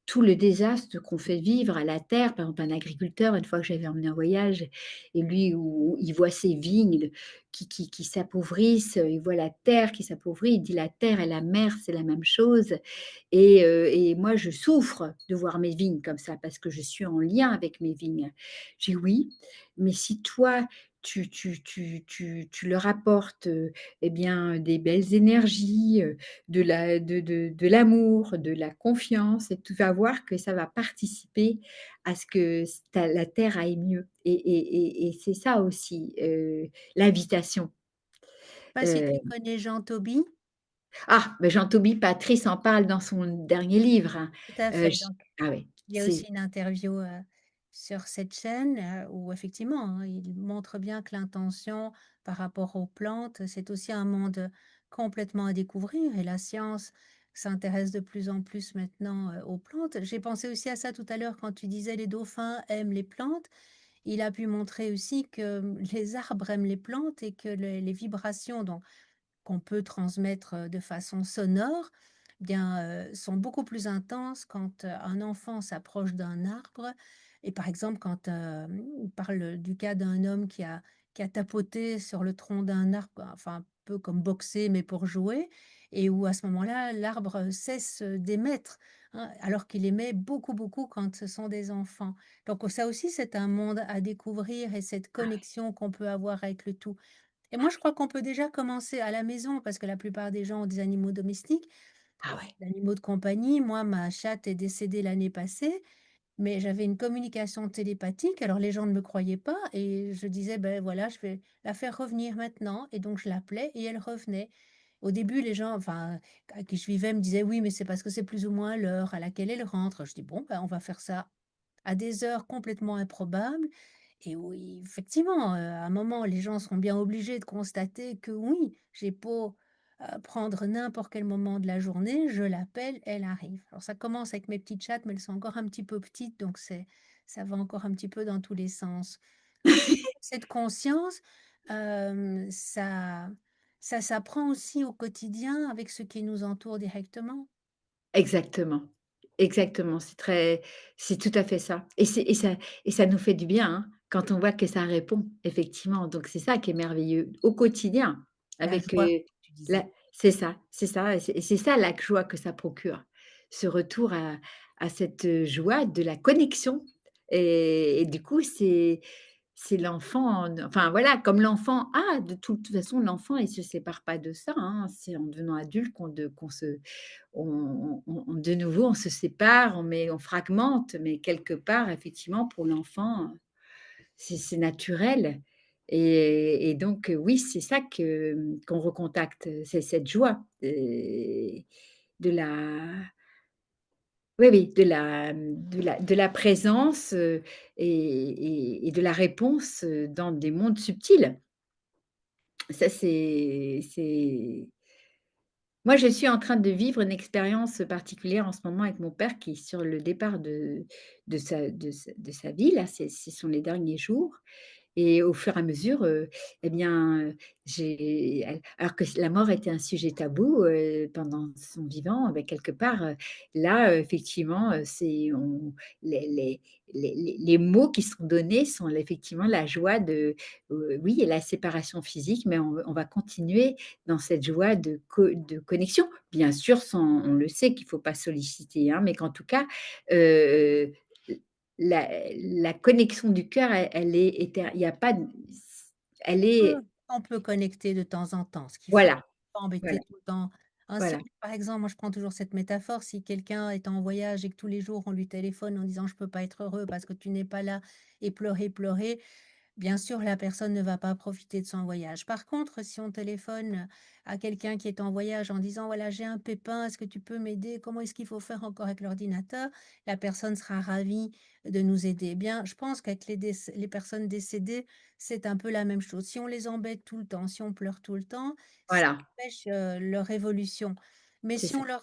tout le désastre qu'on fait vivre à la terre». Par exemple, un agriculteur, une fois que j'avais emmené en voyage et lui où il voit ses vignes qui s'appauvrissent, il voit la terre qui s'appauvrit, il dit: «La terre et la mer, c'est la même chose» et moi je souffre de voir mes vignes comme ça parce que je suis en lien avec mes vignes. J'ai «Oui, mais si toi, tu leur apportes, eh bien, des belles énergies, de l'amour, de la confiance et tu vas voir que ça va participer à ce que ta la terre aille mieux et c'est ça aussi, l'invitation. pas si tu Heu, connais Jean Toby? mais Jean-Toby Patrice en parle dans son dernier livre, hein. Tout à fait, J donc ah oui, il y a aussi c'est une interview, sur cette chaîne, où effectivement, hein, il montre bien que l'intention par rapport aux plantes, c'est aussi un monde complètement à découvrir et la science s'intéresse de plus en plus maintenant, aux plantes. J'ai pensé aussi à ça tout à l'heure quand tu disais: «Les dauphins aiment les plantes». Il a pu montrer aussi que, les arbres aiment les plantes et que les vibrations dont qu'on peut transmettre, de façon sonore, eh bien, sont beaucoup plus intenses quand, un enfant s'approche d'un arbre et par exemple quand, il parle du cas d'un homme qui a tapoté sur le tronc d'un arbre, quoi, enfin un peu comme boxer mais pour jouer et où à ce moment-là, l'arbre, cesse, d'émettre, hein, alors qu'il émet beaucoup, beaucoup quand ce sont des enfants. Donc ça aussi, c'est un monde à découvrir et cette ah ouais, connexion qu'on peut avoir avec le tout. Et moi, je crois qu'on peut déjà commencer à la maison parce que la plupart des gens ont des animaux domestiques, ah ouais. d'animaux de compagnie. Moi, ma chatte est décédée l'année passée, mais j'avais une communication télépathique. Alors les gens ne me croyaient pas et je disais: «Ben voilà, je vais la faire revenir maintenant» et donc je l'appelais et elle revenait. Au début, les gens, enfin, à qui je vivais me disaient: «Oui, mais c'est parce que c'est plus ou moins l'heure à laquelle elle rentre». Je dis: «Bon, ben, on va faire ça à des heures complètement improbables et oui, effectivement, à un moment, les gens seront bien obligés de constater que oui, j'ai beau, prendre n'importe quel moment de la journée, je l'appelle, elle arrive. Alors ça commence avec mes petites chattes, mais elles sont encore un petit peu petites, donc ça va encore un petit peu dans tous les sens. Donc cette conscience, ça s'apprend aussi au quotidien avec ce qui nous entoure directement. Exactement, exactement, c'est tout à fait ça et ça nous fait du bien, hein, quand on voit que ça répond effectivement, donc c'est ça qui est merveilleux au quotidien La avec, joie, tu la disais. c'est ça et c'est ça la joie que ça procure. Ce retour à cette, joie de la connexion et du coup c'est l'enfant, enfin voilà, comme l'enfant a de toute façon, l'enfant il se sépare pas de ça, hein. C'est en devenant adulte qu'on se on de nouveau on se sépare, on fragmente, mais quelque part effectivement pour l'enfant, c'est naturel et donc oui, c'est ça qu'on recontacte, c'est cette joie, de la oui, oui, de la présence, et de la réponse, dans des mondes subtils. Ça, c'est moi, je suis en train de vivre une expérience particulière en ce moment avec mon père qui est sur le départ de sa vie, là, ce sont les derniers jours et au fur et à mesure, et bien, j'ai alors que la mort était un sujet tabou, pendant son vivant, beh, quelque part, là, effectivement, c'est on les mots qui sont donnés sont effectivement la joie de, oui, la séparation physique, mais on va continuer dans cette joie de connexion. Bien sûr, sans on le sait qu'il ne faut pas solliciter, hein, mais qu'en tout cas, heu la la connexion du cœur, elle est il y a pas de elle est On peut connecter de temps en temps, ce qu'il faut voilà, pas embêter voilà, tout le temps. Hein, si voilà, par exemple, moi je prends toujours cette métaphore, si quelqu'un est en voyage et que tous les jours on lui téléphone en disant: «Je peux pas être heureux parce que tu n'es pas là» et pleurer, pleurer, bien sûr, la personne ne va pas profiter de son voyage. Par contre, si on téléphone à quelqu'un qui est en voyage en disant: «Voilà, j'ai un pépin, est-ce que tu peux m'aider? Comment est-ce qu'il faut faire encore avec l'ordinateur?» La personne sera ravie de nous aider. Eh bien, je pense qu'avec les personnes décédées, c'est un peu la même chose. Si on les embête tout le temps, si on pleure tout le temps, ça voilà, empêche, leur évolution. Mais c'est ça.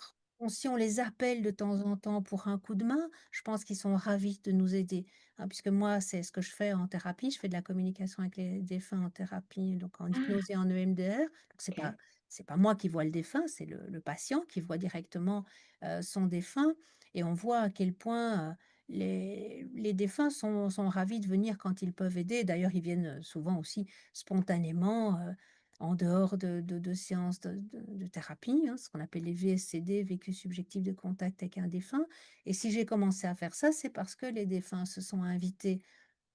si on les appelle de temps en temps pour un coup de main, je pense qu'ils sont ravis de nous aider. Hein, puisque moi, c'est ce que je fais en thérapie. Je fais de la communication avec les défunts en thérapie, donc en Ah, hypnose et en EMDR. Donc OK. c'est pas moi qui vois le défunt, c'est le patient qui voit directement, son défunt et on voit à quel point, les défunts sont ravis de venir quand ils peuvent aider. D'ailleurs, ils viennent, souvent aussi spontanément, en dehors de séances de thérapie, hein, ce qu'on appelle les VSCD, vécu subjectif de contact avec un défunt. Et si j'ai commencé à faire ça, c'est parce que les défunts se sont invités,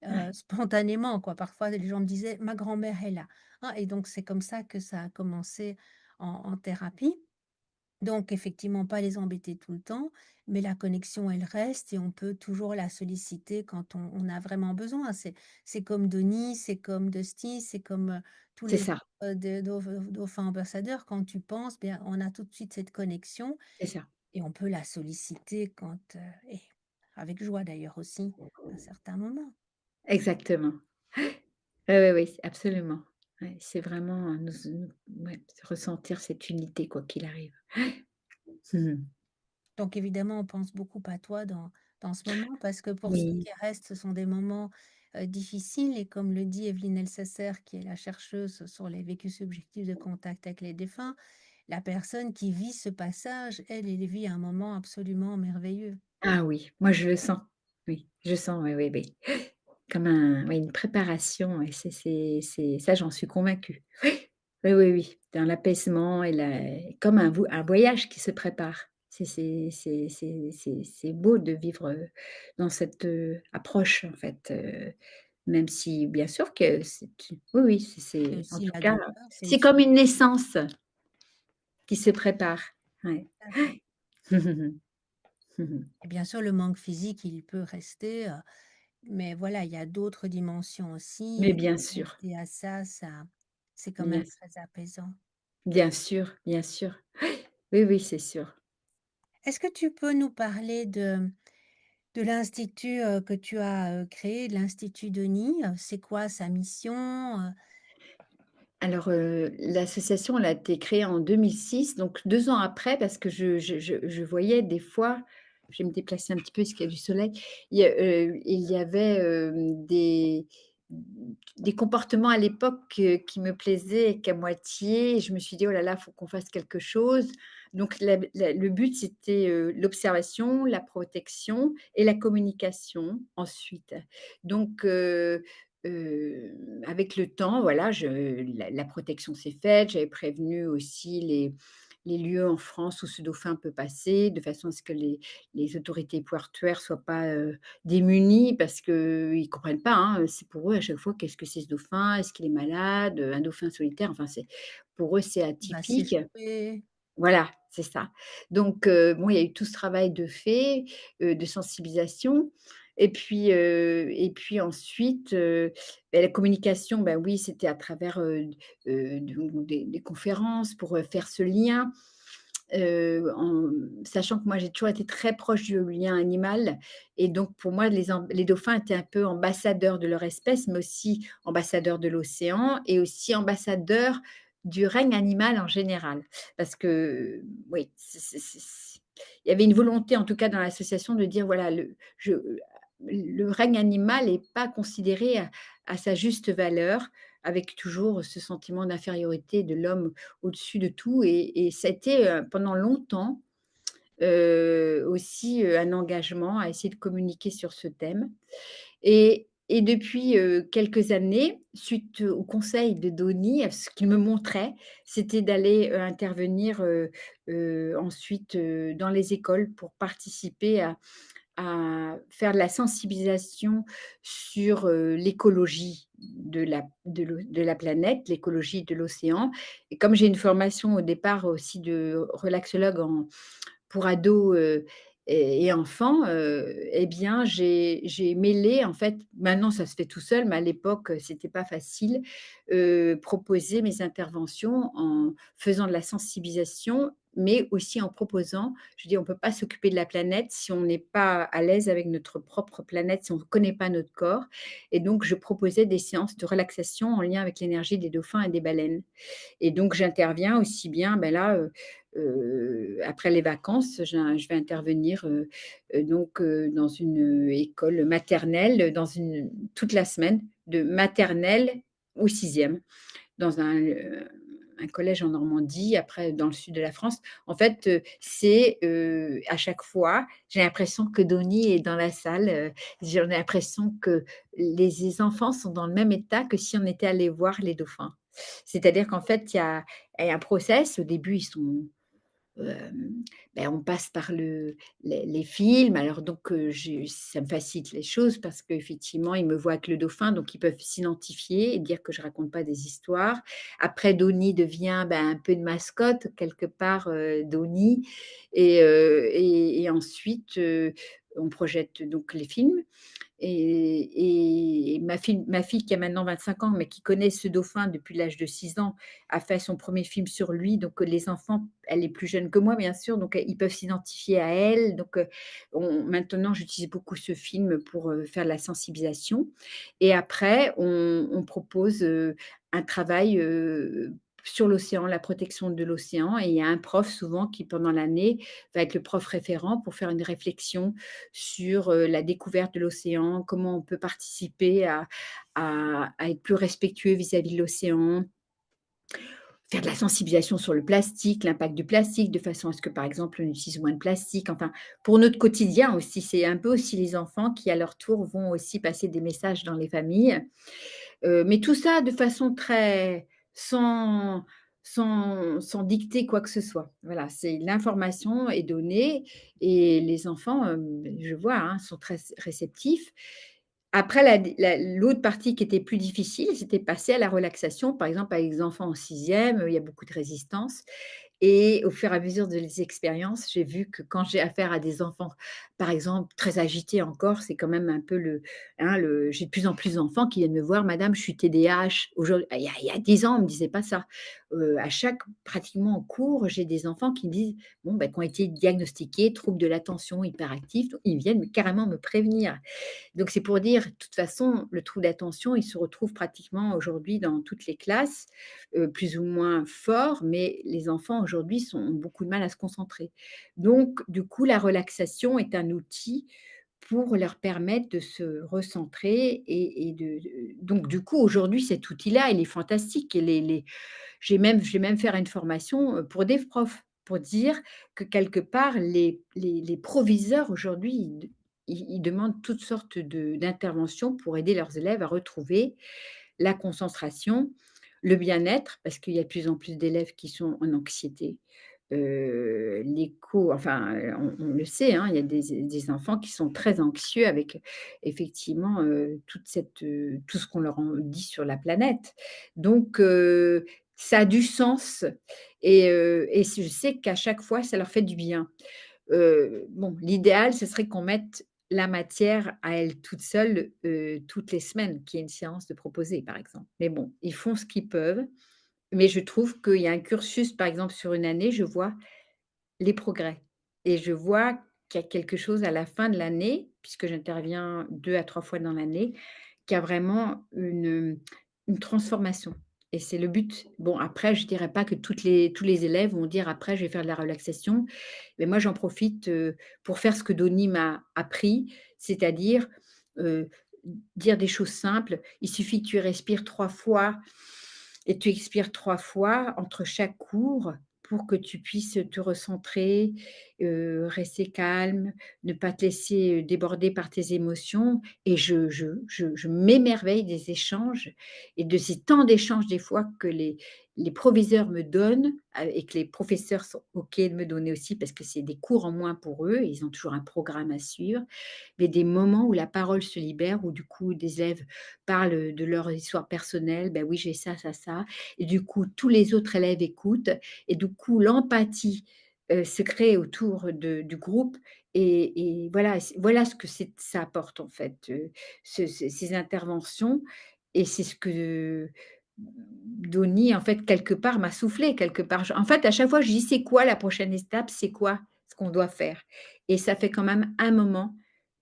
Ouais, spontanément, quoi. Parfois, les gens me disaient: «Ma grand-mère est là», hein, et donc c'est comme ça que ça a commencé en thérapie. Donc effectivement, pas les embêter tout le temps, mais la connexion, elle reste et on peut toujours la solliciter quand on a vraiment besoin. C'est comme Denis, c'est comme Dusty, c'est comme, tous c'est les ça, dauphins ambassadeurs. Quand tu penses, bien, on a tout de suite cette connexion c'est ça. et on peut la solliciter quand, et avec joie d'ailleurs aussi, à certains moments. Exactement. Oui, oui, oui, absolument. Ouais, c'est vraiment, nous ouais, ressentir cette unité quoi qu'il arrive. Mmh. Donc évidemment, on pense beaucoup à toi dans ce moment parce que pour ceux Oui. qui restent, ce sont des moments, difficiles et comme le dit Evelyne Elsasser, qui est la chercheuse sur les vécus subjectifs de contact avec les défunts, la personne qui vit ce passage, elle vit un moment absolument merveilleux. Ah oui, moi je le sens. Oui, je sens, oui, oui, oui. Comme un oui, une préparation et c'est ça, j'en suis convaincue. Oui, oui, oui, dans l'apaisement et la comme un voyage qui se prépare. C'est beau de vivre, dans cette, approche, en fait, même si bien sûr que c'est oui, oui, Et c'est en aussi tout la cas, douleur, c'est c'est aussi comme une naissance qui se prépare. Ouais. tout à fait. Et bien sûr, le manque physique, il peut rester, mais voilà, il y a d'autres dimensions aussi Mais et bien sûr, connecter à ça, c'est quand bien même très apaisant. bien sûr, bien sûr. Oui, oui, c'est sûr. Est-ce que tu peux nous parler de l'institut, que tu as, créé, de l'Institut Denis? C'est quoi sa mission? Alors, l'association, elle a été créée en 2006, donc 2 ans après parce que je voyais des fois je vais me déplacer un petit peu parce qu'il y a du soleil. Il y avait, des comportements à l'époque, qui me plaisaient qu'à moitié et je me suis dit: «Oh là là, faut qu'on fasse quelque chose». Donc le but, c'était, l'observation, la protection et la communication ensuite. Donc avec le temps, voilà, la protection s'est faite. J'avais prévenu aussi les lieux en France où ce dauphin peut passer, de façon à ce que les autorités portuaires soient pas, démunies parce qu'ils ne comprennent pas, hein, c'est pour eux à chaque fois: «Qu'est-ce que c'est ce dauphin? Est-ce qu'il est malade? Un dauphin solitaire?» enfin c'est pour eux c'est Va atypique. s'échouer. Voilà, c'est ça. Donc bon, il y a eu tout ce travail de fait, de sensibilisation et puis ensuite, la communication, bah, oui, c'était à travers, donc des conférences pour, faire ce lien, en sachant que moi, j'ai toujours été très proche du lien animal et donc pour moi, les dauphins étaient un peu ambassadeurs de leur espèce, mais aussi ambassadeurs de l'océan et aussi ambassadeurs du règne animal en général. Parce que, oui, il y avait une volonté, en tout cas dans l'association, de dire voilà, le règne animal n'est pas considéré à sa juste valeur, avec toujours ce sentiment d'infériorité de l'homme au-dessus de tout et ça a été, pendant longtemps, aussi, un engagement à essayer de communiquer sur ce thème et depuis, quelques années, suite au conseil de Dony, ce qu'il me montrait, c'était d'aller, intervenir, ensuite, dans les écoles pour participer à faire de la sensibilisation sur, l'écologie de la planète, l'écologie de l'océan et comme j'ai une formation au départ aussi de relaxologue pour ados, et enfants, et bien, j'ai mêlé en fait maintenant ça se fait tout seul, mais à l'époque, c'était pas facile, proposer mes interventions en faisant de la sensibilisation, mais aussi en proposant je dis: «On peut pas s'occuper de la planète si on n'est pas à l'aise avec notre propre planète, si on ne connaît pas notre corps» et donc je proposais des séances de relaxation en lien avec l'énergie des dauphins et des baleines. Et donc j'interviens aussi bien, ben là, après les vacances, je vais intervenir, donc dans une, école maternelle, dans une toute la semaine, de maternelle au sixième dans un collège en Normandie, après dans le sud de la France. En fait, c'est, à chaque fois, j'ai l'impression que Donnie est dans la salle, j'ai l'impression que les enfants sont dans le même état que si on était allé voir les dauphins. C'est-à-dire qu'en fait, il y a un process. Au début, ils sont on passe par les films. Alors donc j'ai ça me facilite les choses parce qu'effectivement, ils me voient avec le dauphin, donc ils peuvent s'identifier et dire que je raconte pas des histoires. Après, Donnie devient, un peu une mascotte quelque part, Donnie et ensuite, on projette donc les films et ma fille qui a maintenant 25 ans, mais qui connaît ce dauphin depuis l'âge de 6 ans, a fait son premier film sur lui. Donc, les enfants elle est plus jeune que moi, bien sûr, donc, ils peuvent s'identifier à elle. Donc, on maintenant, j'utilise beaucoup ce film pour, faire de la sensibilisation et après on propose, un travail, sur l'océan, la protection de l'océan et il y a un prof souvent qui, pendant l'année, va être le prof référent pour faire une réflexion sur, la découverte de l'océan, comment on peut participer à être plus respectueux vis-à-vis de l'océan, faire de la sensibilisation sur le plastique, l'impact du plastique, de façon à ce que, par exemple, on utilise moins de plastique, enfin, pour notre quotidien aussi. C'est un peu aussi les enfants qui, à leur tour, vont aussi passer des messages dans les familles. Mais tout ça de façon très sans sans dicter quoi que ce soit. Voilà, c'est l'information est donnée et les enfants, je vois, hein, sont très réceptifs. Après l'autre partie qui était plus difficile, c'était passer à la relaxation. Par exemple, avec les enfants en sixième, il y a beaucoup de résistance et au fur et à mesure des expériences, j'ai vu que quand j'ai affaire à des enfants, par exemple, très agités encore, c'est quand même un peu le j'ai de plus en plus d'enfants qui viennent me voir: «Madame, je suis TDAH». Aujourd'hui il y a 10 ans, on me disait pas ça. À chaque pratiquement cours, j'ai des enfants qui me disent, bon, qui ont été diagnostiqués troubles de l'attention hyperactifs, donc ils viennent carrément me prévenir. Donc c'est pour dire, de toute façon, le trouble d'attention, il se retrouve pratiquement aujourd'hui dans toutes les classes, plus ou moins fort, mais les enfants aujourd'hui ont beaucoup de mal à se concentrer. Donc du coup, la relaxation est un outil pour leur permettre de se recentrer et donc du coup, aujourd'hui, cet outil-là, il est fantastique et les je vais même faire une formation, pour des profs, pour dire que quelque part les proviseurs aujourd'hui, ils demandent toutes sortes d'interventions pour aider leurs élèves à retrouver la concentration, le bien-être, parce qu'il y a de plus en plus d'élèves qui sont en anxiété. enfin, on le sait, hein, il y a des enfants qui sont très anxieux avec effectivement, tout ce qu'on leur en dit sur la planète. Donc ça a du sens et je sais qu'à chaque fois, ça leur fait du bien. Bon, l'idéal, ce serait qu'on mette la matière à elle toute seule, toutes les semaines, qu'il y ait une séance de proposer, par exemple. Mais bon, ils font ce qu'ils peuvent, mais je trouve qu'il y a un cursus, par exemple, sur une année, je vois les progrès et je vois qu'il y a quelque chose à la fin de l'année, puisque j'interviens 2 à 3 fois dans l'année, qui a vraiment une transformation et c'est le but. Bon après je dirais pas que tous les élèves vont dire: «Après je vais faire de la relaxation», mais moi j'en profite, pour faire ce que Doni m'a appris, c'est-à-dire, heu, dire des choses simples. Il suffit que tu respires 3 fois et tu expires 3 fois entre chaque cours pour que tu puisses te recentrer, rester calme, ne pas te laisser, déborder par tes émotions et je m'émerveille des échanges et de ces temps d'échanges des fois que les proviseurs me donnent et que les professeurs sont OK de me donner aussi parce que c'est des cours en moins pour eux et ils ont toujours un programme à suivre. Mais des moments où la parole se libère, où du coup des élèves parlent de leur histoire personnelle, «Ben oui, j'ai ça, ça, ça» et du coup tous les autres élèves écoutent et du coup l'empathie, se crée autour de du groupe et voilà, voilà ce que ça apporte en fait, ces interventions et c'est ce que Doni en fait quelque part m'a soufflé quelque part. En fait, à chaque fois je dis: «C'est quoi la prochaine étape? C'est quoi ce qu'on doit faire?» et ça fait quand même un moment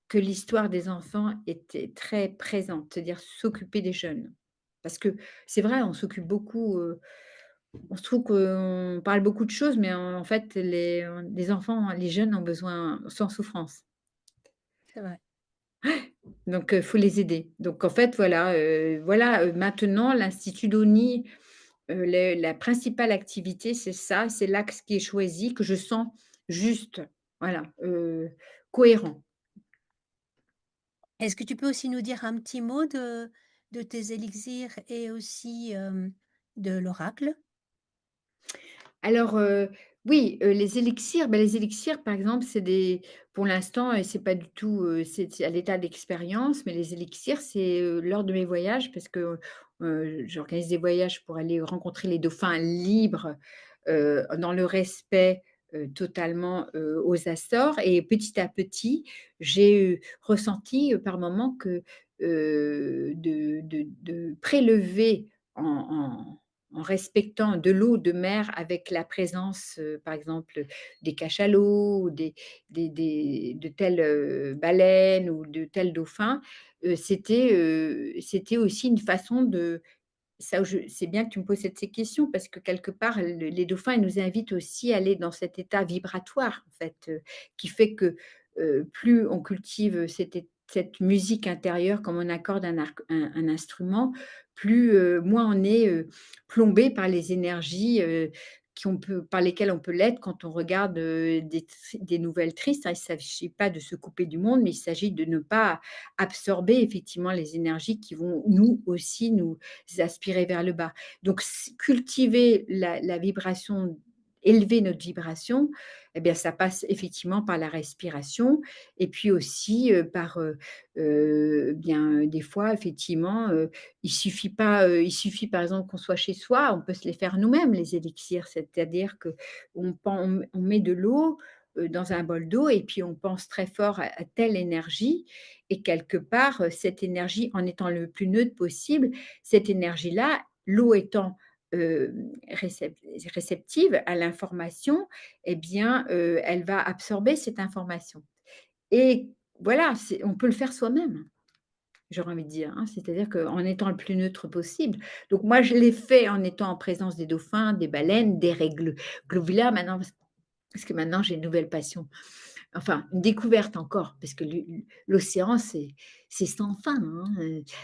que l'histoire des enfants était très présente, c'est-à-dire s'occuper des jeunes. Parce que c'est vrai, on s'occupe beaucoup, on se trouve qu'on parle beaucoup de choses, mais en fait, les enfants, les jeunes ont besoin sont en souffrance. C'est vrai. Donc, faut les aider. Donc en fait, voilà, maintenant l'Institut Doni, le la principale activité, c'est ça, c'est l'axe qui est choisi, que je sens juste, voilà, cohérent. Est-ce que tu peux aussi nous dire un petit mot de tes élixirs et aussi, de l'oracle? Alors, oui, les élixirs, par exemple, c'est des pour l'instant et c'est pas du tout, c'est à l'état d'expérience, mais les élixirs, c'est, lors de mes voyages parce que, j'organise des voyages pour aller rencontrer les dauphins libres, dans le respect, totalement, aux Açores et petit à petit, j'ai, ressenti, par moments que, de prélever en respectant de l'eau de mer avec la présence, par exemple, des cachalots ou de telles, baleines ou de tels dauphins, c'était aussi une façon de ça je c'est bien que tu me poses cette ces questions parce que quelque part, les dauphins, ils nous invitent aussi à aller dans cet état vibratoire, en fait, qui fait que, plus on cultive, cette musique intérieure comme on accorde un instrument, plus, moins on est, plombé par les énergies, par lesquelles on peut l'être quand on regarde, des nouvelles tristes, hein. Il ne s'agit pas de se couper du monde, mais il s'agit de ne pas absorber effectivement les énergies qui vont nous aussi nous aspirer vers le bas. Donc cultiver la vibration, élever notre vibration, eh bien ça passe effectivement par la respiration et puis aussi, par, bien, des fois effectivement, il suffit par exemple qu'on soit chez soi, on peut se les faire nous-mêmes les élixirs. C'est-à-dire qu'on met de l'eau, dans un bol d'eau et puis on pense très fort à telle énergie et quelque part, cette énergie en étant le plus neutre possible, cette énergie-là, l'eau étant, réceptive à l'information, eh bien, elle va absorber cette information et voilà, on peut le faire soi-même, j'aurais envie de dire, hein. C'est-à-dire qu'en étant le plus neutre possible. Donc moi, je l'ai fait en étant en présence des dauphins, des baleines, des raies globular maintenant parce que maintenant j'ai une nouvelle passion. Enfin, une découverte encore, parce que l'océan, c'est sans fin, hein,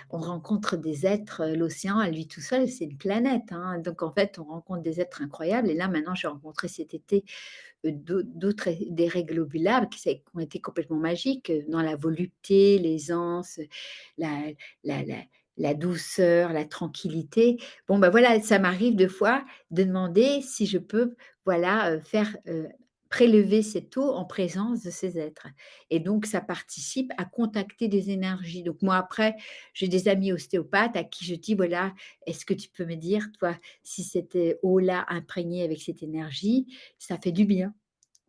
on rencontre des êtres, l'océan à lui tout seul, c'est une planète, hein, donc en fait, on rencontre des êtres incroyables et là, maintenant, j'ai rencontré cet été, d'autres des raies globulables qui ont été complètement magiques, dans la volupté, l'aisance, la la la la douceur, la tranquillité. Bon, bah, voilà, ça m'arrive 2 fois de demander si je peux voilà, prélever cette eau en présence de ces êtres et donc ça participe à contacter des énergies. Donc moi après, j'ai des amis ostéopathes à qui je dis: «Voilà, est-ce que tu peux me dire, toi, si cette, eau-là imprégnée avec cette énergie, ça fait du bien?»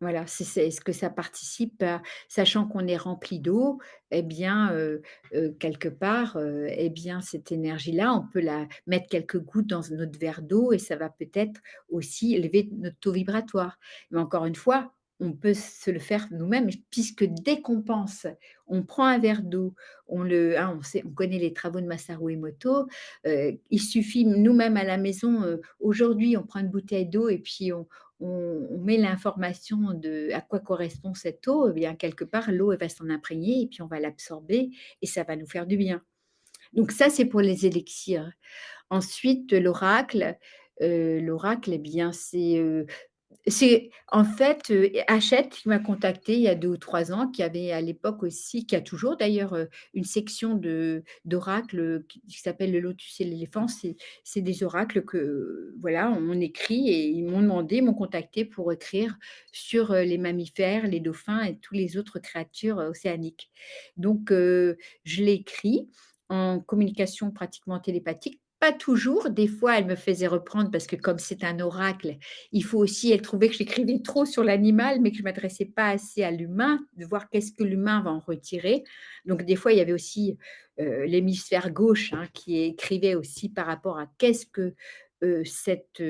Voilà, c'est est-ce que ça participe à sachant qu'on est rempli d'eau et bien, quelque part, et bien, cette énergie-là, on peut la mettre quelques gouttes dans notre verre d'eau et ça va peut-être aussi élever notre taux vibratoire. Mais encore une fois, on peut se le faire nous-mêmes puisque dès qu'on pense, on prend un verre d'eau, on connaît les travaux de Masaru Emoto, il suffit nous-mêmes à la maison, aujourd'hui, on prend une bouteille d'eau et puis on met l'information de à quoi correspond cette eau, eh bien, quelque part, l'eau, elle va s'en imprégner et puis on va l'absorber et ça va nous faire du bien. Donc ça, c'est pour les élixirs. Ensuite, l'oracle, eh bien, c'est en fait, Hachette qui m'a contactée il y a 2 ou 3 ans, qui avait à l'époque aussi qui a toujours d'ailleurs, une section d'oracles, qui s'appelle le lotus et l'éléphant. C'est des oracles que, voilà, on écrit et ils m'ont contacté pour écrire sur, les mammifères, les dauphins et tous les autres créatures, océaniques. Donc je l'ai écrit en communication pratiquement télépathique. Pas toujours, des fois elle me faisait reprendre parce que comme c'est un oracle, il faut aussi elle trouvait que j'écrivais trop sur l'animal, mais que je m'adressais pas assez à l'humain, de voir qu'est-ce que l'humain va en retirer. Donc des fois, il y avait aussi, l'hémisphère gauche, hein, qui écrivait aussi par rapport à qu'est-ce que, cet,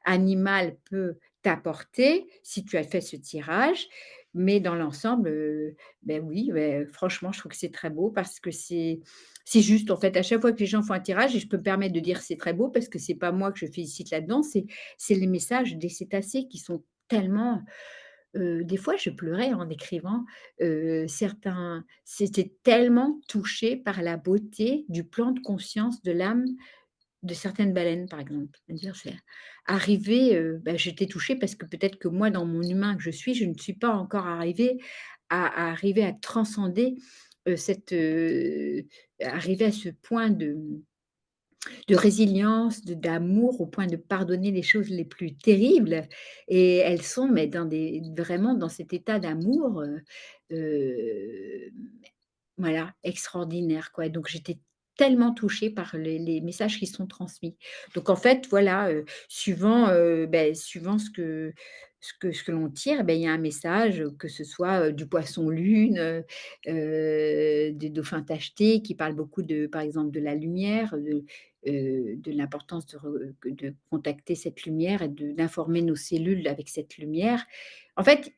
animal peut t'apporter si tu as fait ce tirage. Mais dans l'ensemble, beh, oui, beh, franchement, je trouve que c'est très beau parce que c'est juste, en fait, à chaque fois que les gens font un tirage et je peux me permettre de dire: «C'est très beau» parce que c'est pas moi que je félicite là-dedans, c'est les messages des cétacés qui sont tellement, des fois je pleurais en écrivant, certains c'était tellement touché par la beauté du plan de conscience de l'âme de certaines baleines, par exemple. C'est-à-dire, c'est arrivé, bah, j'étais touchée parce que peut-être que moi, dans mon humain que je suis, je ne suis pas encore arrivée à transcender, arriver à ce point de résilience, d'amour au point de pardonner les choses les plus terribles et elles sont mais dans des vraiment dans cet état d'amour, heu, voilà, extraordinaire quoi. Donc j'étais tellement touchée par les messages qui sont transmis. Donc en fait voilà, suivant ce que l'on tire, beh, il y a un message, que ce soit, du poisson lune, des dauphins tachetés qui parlent beaucoup de par exemple de la lumière, de l'importance de contacter cette lumière et d'informer nos cellules avec cette lumière. En fait,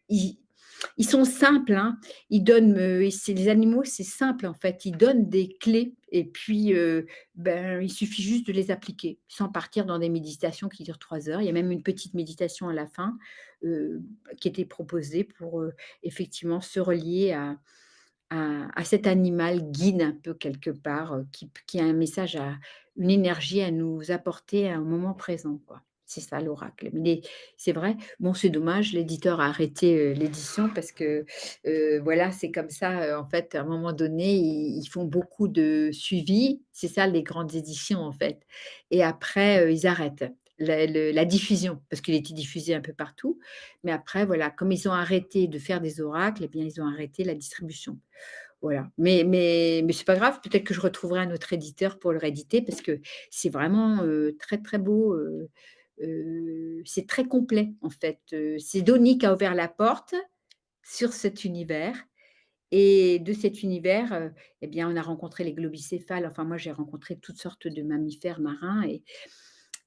ils sont simples, hein. Ils donnent, et c'est les animaux, c'est simple, en fait. Ils donnent des clés et puis, ben, il suffit juste de les appliquer, sans partir dans des méditations qui durent 3 heures. Il y a même une petite méditation à la fin, heu, qui était proposée pour, effectivement se relier à cet animal guide un peu quelque part, qui a un message une énergie à nous apporter à un moment présent, quoi. C'est ça l'oracle. C'est vrai, bon, c'est dommage, l'éditeur a arrêté, l'édition parce que, voilà, c'est comme ça, en fait, à un moment donné, ils font beaucoup de suivi. C'est ça les grandes éditions, en fait et après, ils arrêtent la diffusion parce qu'il était diffusé un peu partout. Mais après, voilà, comme ils ont arrêté de faire des oracles, eh bien, ils ont arrêté la distribution. Voilà, mais c'est pas grave, peut-être que je retrouverai un autre éditeur pour le rééditer parce que c'est vraiment, très, très beau, c'est très complet en fait, c'est Donny qui a ouvert la porte sur cet univers et de cet univers, et bien, on a rencontré les globicéphales, enfin moi j'ai rencontré toutes sortes de mammifères marins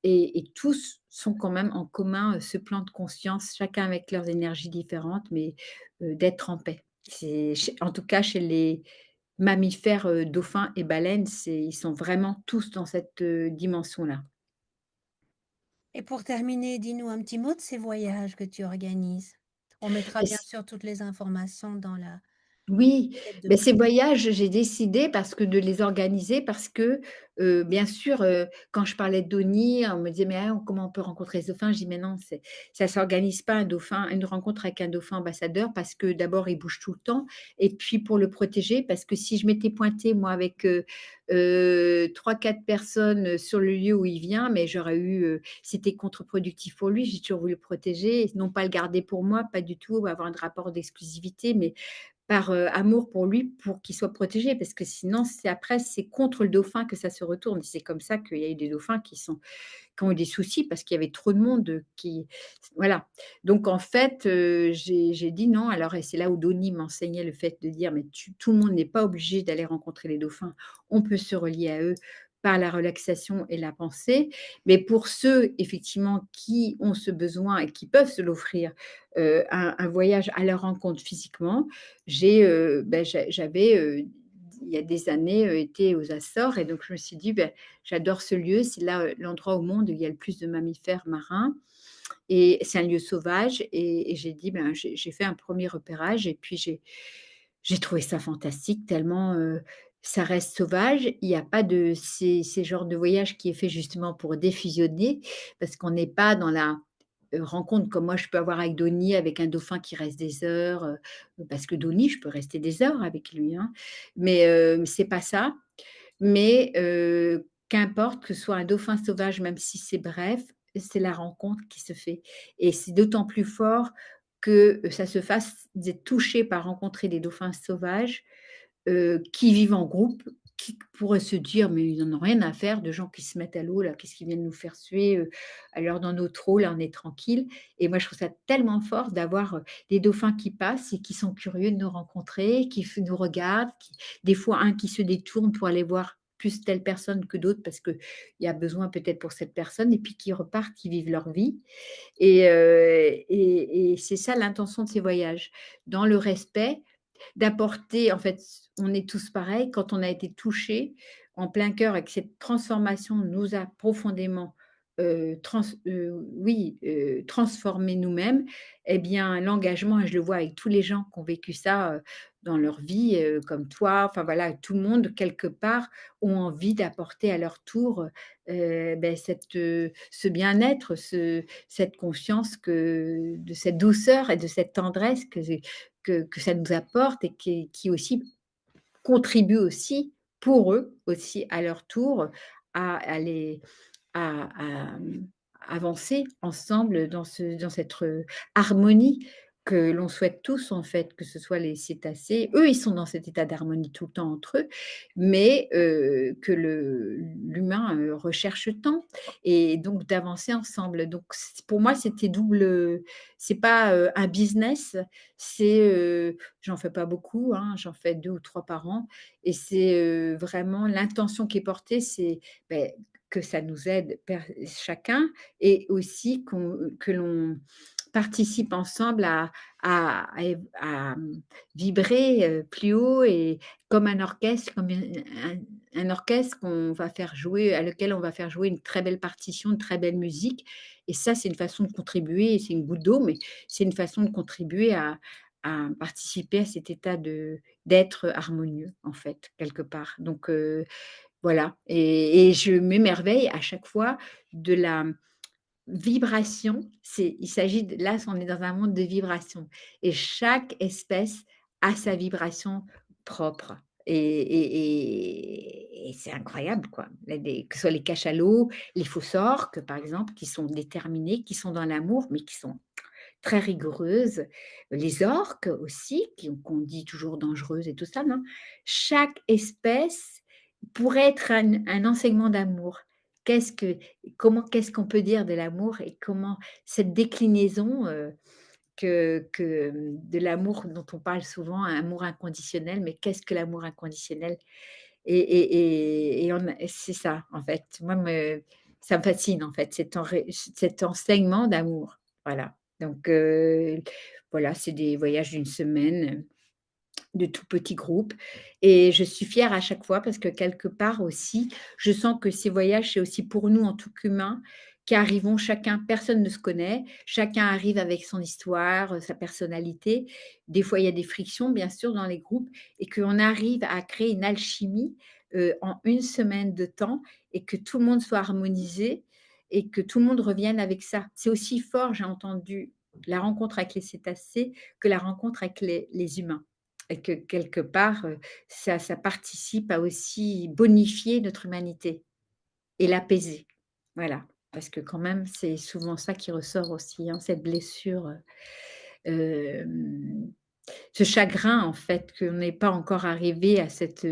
et tous sont quand même en commun, ce plan de conscience, chacun avec leurs énergies différentes, mais d'être en paix. C'est chez en tout cas chez les mammifères, dauphins et baleines, ils sont vraiment tous dans cette, dimension-là. Et pour terminer, dis-nous un petit mot de ces voyages que tu organises. On mettra Et bien sûr toutes les informations dans la Oui, peut-être de mais ces près. voyages, j'ai décidé parce que de les organiser parce que, bien sûr, quand je parlais de Deauvny, on me disait: «Mais ah, comment on peut rencontrer ce dauphin?» Je dis: «Mais non, c'est ça s'organise pas un dauphin une rencontre avec un dauphin ambassadeur parce que d'abord, il bouge tout le temps et puis pour le protéger parce que si je m'étais pointée moi avec, 3-4 personnes, sur le lieu où il vient, mais j'aurais eu, c'était contre-productif pour lui. J'ai toujours voulu le protéger, non pas le garder pour moi, pas du tout, avoir un rapport d'exclusivité, mais par, amour pour lui, pour qu'il soit protégé parce que sinon c'est après c'est contre le dauphin que ça se retourne. C'est comme ça qu'il y a eu des dauphins qui ont eu des soucis parce qu'il y avait trop de monde, qui voilà. Donc en fait, j'ai dit: «Non». Alors et c'est là où Donnie m'enseignait le fait de dire: «Mais tout le monde n'est pas obligé d'aller rencontrer les dauphins. On peut se relier à eux par la relaxation et la pensée». Mais pour ceux effectivement qui ont ce besoin et qui peuvent se l'offrir, un voyage à leur rencontre physiquement, j'avais, il y a des années, été aux Açores et donc je me suis dit: «J'adore ce lieu, c'est là, l'endroit au monde où il y a le plus de mammifères marins et c'est un lieu sauvage» et j'ai dit: j'ai fait un premier repérage et puis j'ai trouvé ça fantastique tellement, ça reste sauvage. Il y a pas de ces genres de voyage qui est fait justement pour défusionner parce qu'on n'est pas dans la, rencontre comme moi je peux avoir avec Donnie, avec un dauphin qui reste des heures, parce que Donnie, je peux rester des heures avec lui, hein. Mais, c'est pas ça. Mais, qu'importe que ce soit un dauphin sauvage, même si c'est bref, c'est la rencontre qui se fait et c'est d'autant plus fort que, ça se fasse d'être touché par rencontrer des dauphins sauvages, qui vivent en groupe, qui pourraient se dire: «Mais ils en ont rien à faire de gens qui se mettent à l'eau là, qu'est-ce qu'ils viennent nous faire suer, alors dans notre eau là, on est tranquille» et moi je trouve ça tellement fort d'avoir, des dauphins qui passent et qui sont curieux de nous rencontrer, qui nous regardent, qui des fois un qui se détourne pour aller voir plus telle personne que d'autres parce qu'il y a besoin peut-être pour cette personne et puis qui repartent, qui vivent leur vie et c'est ça l'intention de ces voyages. Dans le respect, d'apporter en fait, on est tous pareils, quand on a été touchés en plein cœur et que cette transformation nous a profondément, transformés nous-mêmes et bien l'engagement et je le vois avec tous les gens qui ont vécu ça, dans leur vie, comme toi, enfin voilà, tout le monde quelque part ont envie d'apporter à leur tour, ce bien-être, cette conscience que de cette douceur et de cette tendresse que ça nous apporte et qui aussi contribue aussi, pour eux aussi à leur tour, à les à, avancer ensemble dans cette, harmonie que l'on souhaite tous en fait, que ce soit les cétacés. Eux, ils sont dans cet état d'harmonie tout le temps entre eux, mais que le l'humain, recherche tant et donc d'avancer ensemble. Donc pour moi, c'était double, c'est pas, un business, c'est, j'en fais pas beaucoup, hein, j'en fais 2 ou 3 par an et c'est, vraiment l'intention qui est portée, c'est, beh, que ça nous aide chacun et aussi que l'on participe ensemble à vibrer, plus haut et comme un orchestre, comme un orchestre qu'on va faire jouer à lequel on va faire jouer une très belle partition, une très belle musique et ça, c'est une façon de contribuer, c'est une goutte d'eau, mais c'est une façon de contribuer à participer à cet état d'être harmonieux, en fait, quelque part. Donc voilà et je m'émerveille à chaque fois de la vibration. Il s'agit de là, on est dans un monde de vibrations et chaque espèce a sa vibration propre et c'est incroyable, quoi. Là, que ce soit les cachalots, les fausses orques, par exemple, qui sont déterminées, qui sont dans l'amour, mais qui sont très rigoureuses. Les orques aussi, qu'on dit toujours dangereuses et tout ça, non. Chaque espèce pourrait être un enseignement d'amour. Qu'est-ce qu'on peut dire de l'amour et comment cette déclinaison, de l'amour dont on parle souvent, un amour inconditionnel, mais qu'est-ce que l'amour inconditionnel? Et on a c'est ça, en fait. Ça me fascine, en fait, cet enseignement d'amour. Voilà. Donc voilà, c'est des voyages d'une semaine, de tout petits groupes et je suis fière à chaque fois parce que quelque part aussi, je sens que ces voyages, c'est aussi pour nous en tant qu'humains qui arrivons chacun, personne ne se connaît, chacun arrive avec son histoire, sa personnalité. Des fois, il y a des frictions, bien sûr, dans les groupes et qu'on arrive à créer une alchimie, en une semaine de temps et que tout le monde soit harmonisé et que tout le monde revienne avec ça. C'est aussi fort, j'ai entendu, la rencontre avec les cétacés que la rencontre avec les humains et que quelque part, ça participe à aussi bonifier notre humanité et l'apaiser. Voilà, parce que quand même, c'est souvent ça qui ressort aussi, hein, cette blessure, hem, ce chagrin en fait qu'on n'est pas encore arrivé à cette,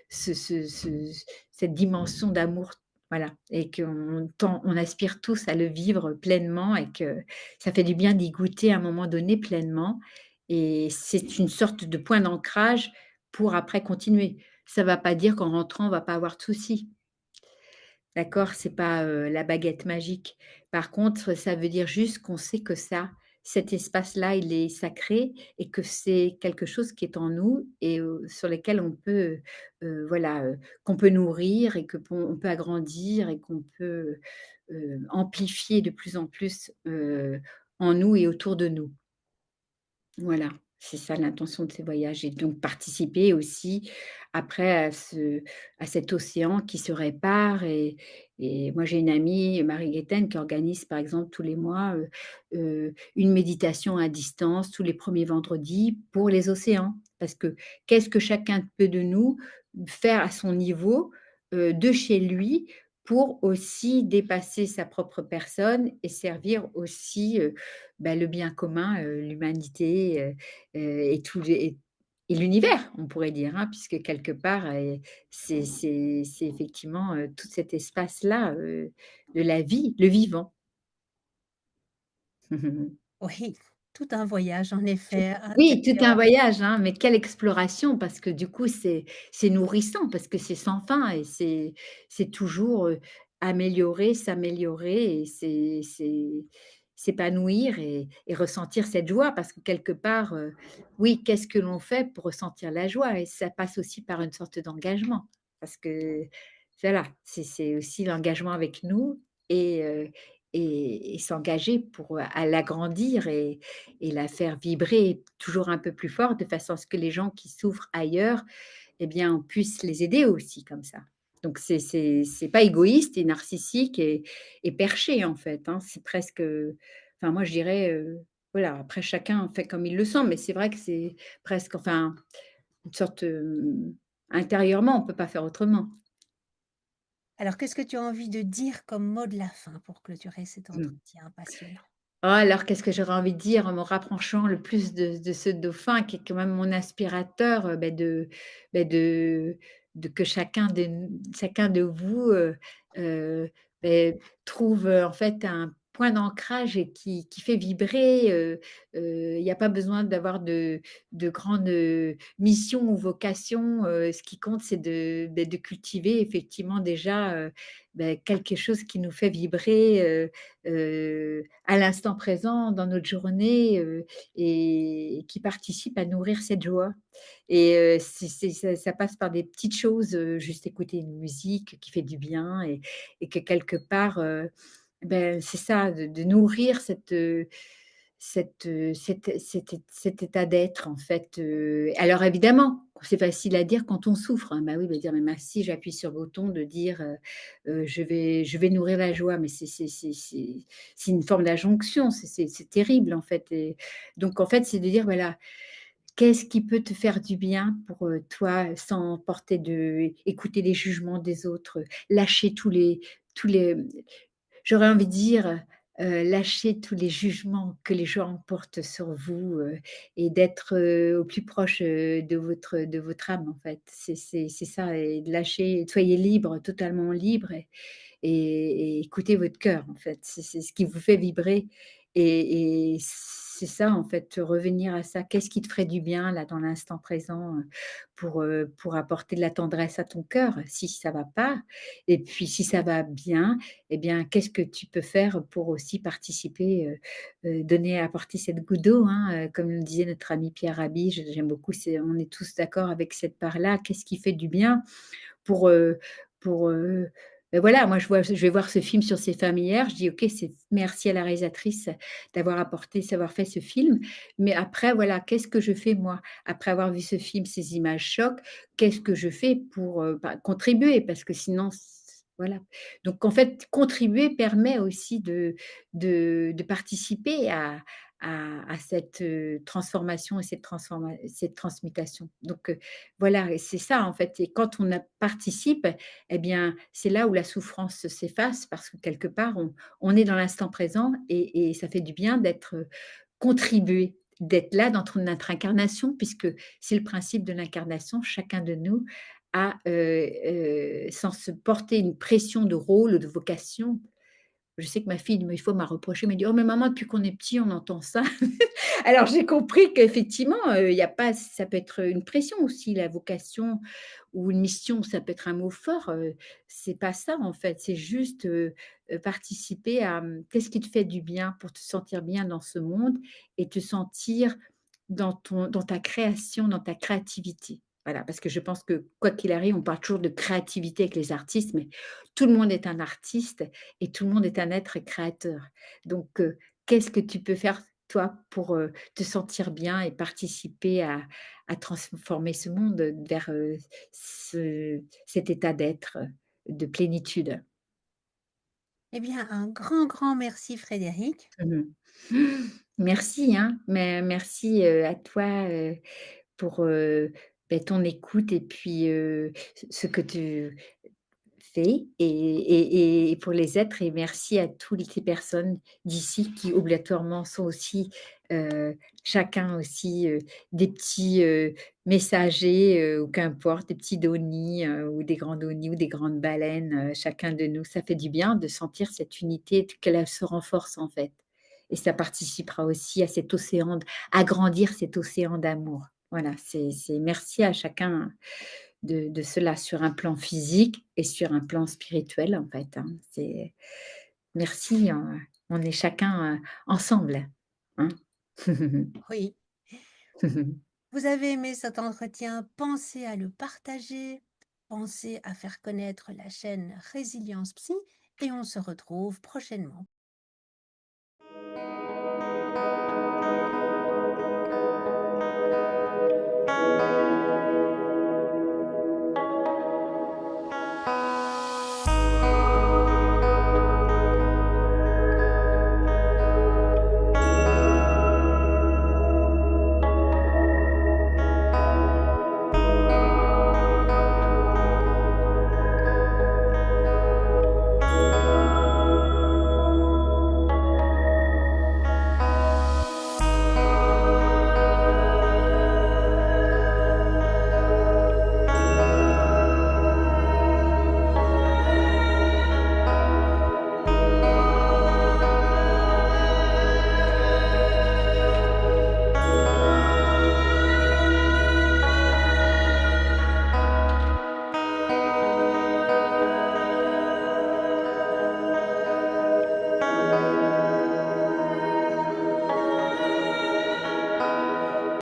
cette dimension d'amour, voilà et on aspire tous à le vivre pleinement et que ça fait du bien d'y goûter à un moment donné pleinement et c'est une sorte de point d'ancrage pour après continuer. Ça ne va pas dire qu'en rentrant, on va pas avoir de soucis. D'accord? C'est pas, la baguette magique. Par contre, ça veut dire juste qu'on sait que ça cet espace-là, il est sacré et que c'est quelque chose qui est en nous et sur lesquels on peut, voilà, qu'on peut nourrir et que pon on peut agrandir et qu'on peut, amplifier de plus en plus, en nous et autour de nous. Voilà, c'est ça l'intention de ces voyages et donc participer aussi après à cet océan qui se répare et moi j'ai une amie, Marie-Guétaine, qui organise par exemple tous les mois, une méditation à distance tous les premiers vendredis pour les océans. Parce que qu'est-ce que chacun peut de nous faire à son niveau, de chez lui pour aussi dépasser sa propre personne et servir aussi, bah, le bien commun, l'humanité, et tous les et l'univers, on pourrait dire, hein, puisque quelque part, c'est effectivement, tout cet espace-là, de la vie, le vivant. Oui, tout un voyage en effet Oui, tout un intérieur. voyage, hein, mais quelle exploration parce que du coup, c'est nourrissant parce que c'est sans fin et c'est toujours, améliorer, s'améliorer et c'est s'épanouir et ressentir cette joie parce que quelque part, oui, qu'est-ce que l'on fait pour ressentir la joie? Et ça passe aussi par une sorte d'engagement parce que voilà, c'est aussi l'engagement avec nous et et s'engager pour, à l'agrandir et la faire vibrer toujours un peu plus fort de façon à ce que les gens qui souffrent ailleurs, eh bien, on puisse les aider aussi comme ça. Donc c'est pas égoïste et narcissique et perché en fait, hein. C'est presque, enfin moi je dirais, voilà, après chacun fait comme il le sent, mais c'est vrai que c'est presque enfin une sorte, intérieurement, on peut pas faire autrement. Alors qu'est-ce que tu as envie de dire comme mot de la fin pour clôturer cet Mmh. entretien passionnant? Oh, alors qu'est-ce que j'aurais envie de dire en me rapprochant le plus de ce dauphin qui est quand même mon aspirateur, beh, de que chacun de vous, heu, beh, trouve, en fait un point d'ancrage et qui fait vibrer, il y a pas besoin d'avoir de grandes, missions ou vocations, ce qui compte c'est de cultiver effectivement déjà, quelque chose qui nous fait vibrer, à l'instant présent dans notre journée, et qui participe à nourrir cette joie et c'est ça passe par des petites choses, juste écouter une musique qui fait du bien et que quelque part, c'est ça, de nourrir cet état d'être en fait, alors évidemment, c'est facile à dire quand on souffre, hein. Bah oui, dire: «Mais si j'appuie sur le bouton de dire, je vais nourrir la joie», mais c'est une forme d'injonction, c'est terrible en fait et donc en fait, c'est de dire voilà, qu'est-ce qui peut te faire du bien pour, toi, sans porter de écouter les jugements des autres, lâcher tous les j'aurais envie de dire, lâcher tous les jugements que les gens portent sur vous, et d'être, au plus proche, de votre âme, en fait. C'est ça et de lâcher soyez libre, totalement libre et écoutez votre cœur, en fait. C'est ce qui vous fait vibrer et c'est ça, en fait, revenir à ça. Qu'est-ce qui te ferait du bien, là, dans l'instant présent, pour apporter de la tendresse à ton cœur, si ça va pas? Et puis si ça va bien, eh bien, qu'est-ce que tu peux faire pour aussi participer, donner apporter cette goutte d'eau, hein, comme le disait notre ami Pierre Rabhi, j'aime beaucoup, c'est on est tous d'accord avec cette part-là. Qu'est-ce qui fait du bien pour, pour, voilà, moi je vais voir ce film sur ces femmes hier, je dis: «OK, c'est merci à la réalisatrice d'avoir fait ce film». Mais après voilà, qu'est-ce que je fais moi? Après avoir vu ce film, ces images chocs, qu'est-ce que je fais pour, bah, contribuer? Parce que sinon voilà. Donc en fait, contribuer permet aussi de participer à cette, transformation et cette transmutation. Donc voilà et c'est ça en fait et quand on a participe, eh bien, c'est là où la souffrance s'efface parce que quelque part on est dans l'instant présent et ça fait du bien d'être, contribué, d'être là dans notre incarnation puisque c'est le principe de l'incarnation. Chacun de nous a, sans se porter une pression de rôle ou de vocation. Je sais que ma fille, une fois, m'a reproché, m'a dit: «Oh mais maman, depuis qu'on est petit, on entend ça». Alors j'ai compris qu'effectivement, il y a pas ça peut être une pression aussi, la vocation ou une mission, ça peut être un mot fort, c'est pas ça en fait, c'est juste, participer à, qu'est-ce qui te fait du bien pour te sentir bien dans ce monde et te sentir dans ta création, dans ta créativité. Voilà, parce que je pense que quoi qu'il arrive, on parle toujours de créativité avec les artistes, mais tout le monde est un artiste et tout le monde est un être créateur. Donc, qu'est-ce que tu peux faire toi pour, te sentir bien et participer à transformer ce monde, vers, cet état d'être, de plénitude? Eh bien, un grand, grand merci Frédéric. Mmh mh. Merci, hein, mais merci, à toi, pour, ton écoute et puis, ce que tu fais et pour les êtres et merci à toutes les personnes d'ici qui obligatoirement sont aussi, chacun aussi, des petits, messagers, ou qu'importe, des petits Donis, ou des grands Donis ou des grandes baleines, chacun de nous. Ça fait du bien de sentir cette unité, qu'elle se renforce en fait et ça participera aussi à cet océan d agrandir cet océan d'amour. Voilà, c'est merci à chacun de cela sur un plan physique et sur un plan spirituel, en fait, hein. C'est merci, on est chacun, ensemble, hein. Oui. Vous avez aimé cet entretien, pensez à le partager, pensez à faire connaître la chaîne Résilience Psy et on se retrouve prochainement.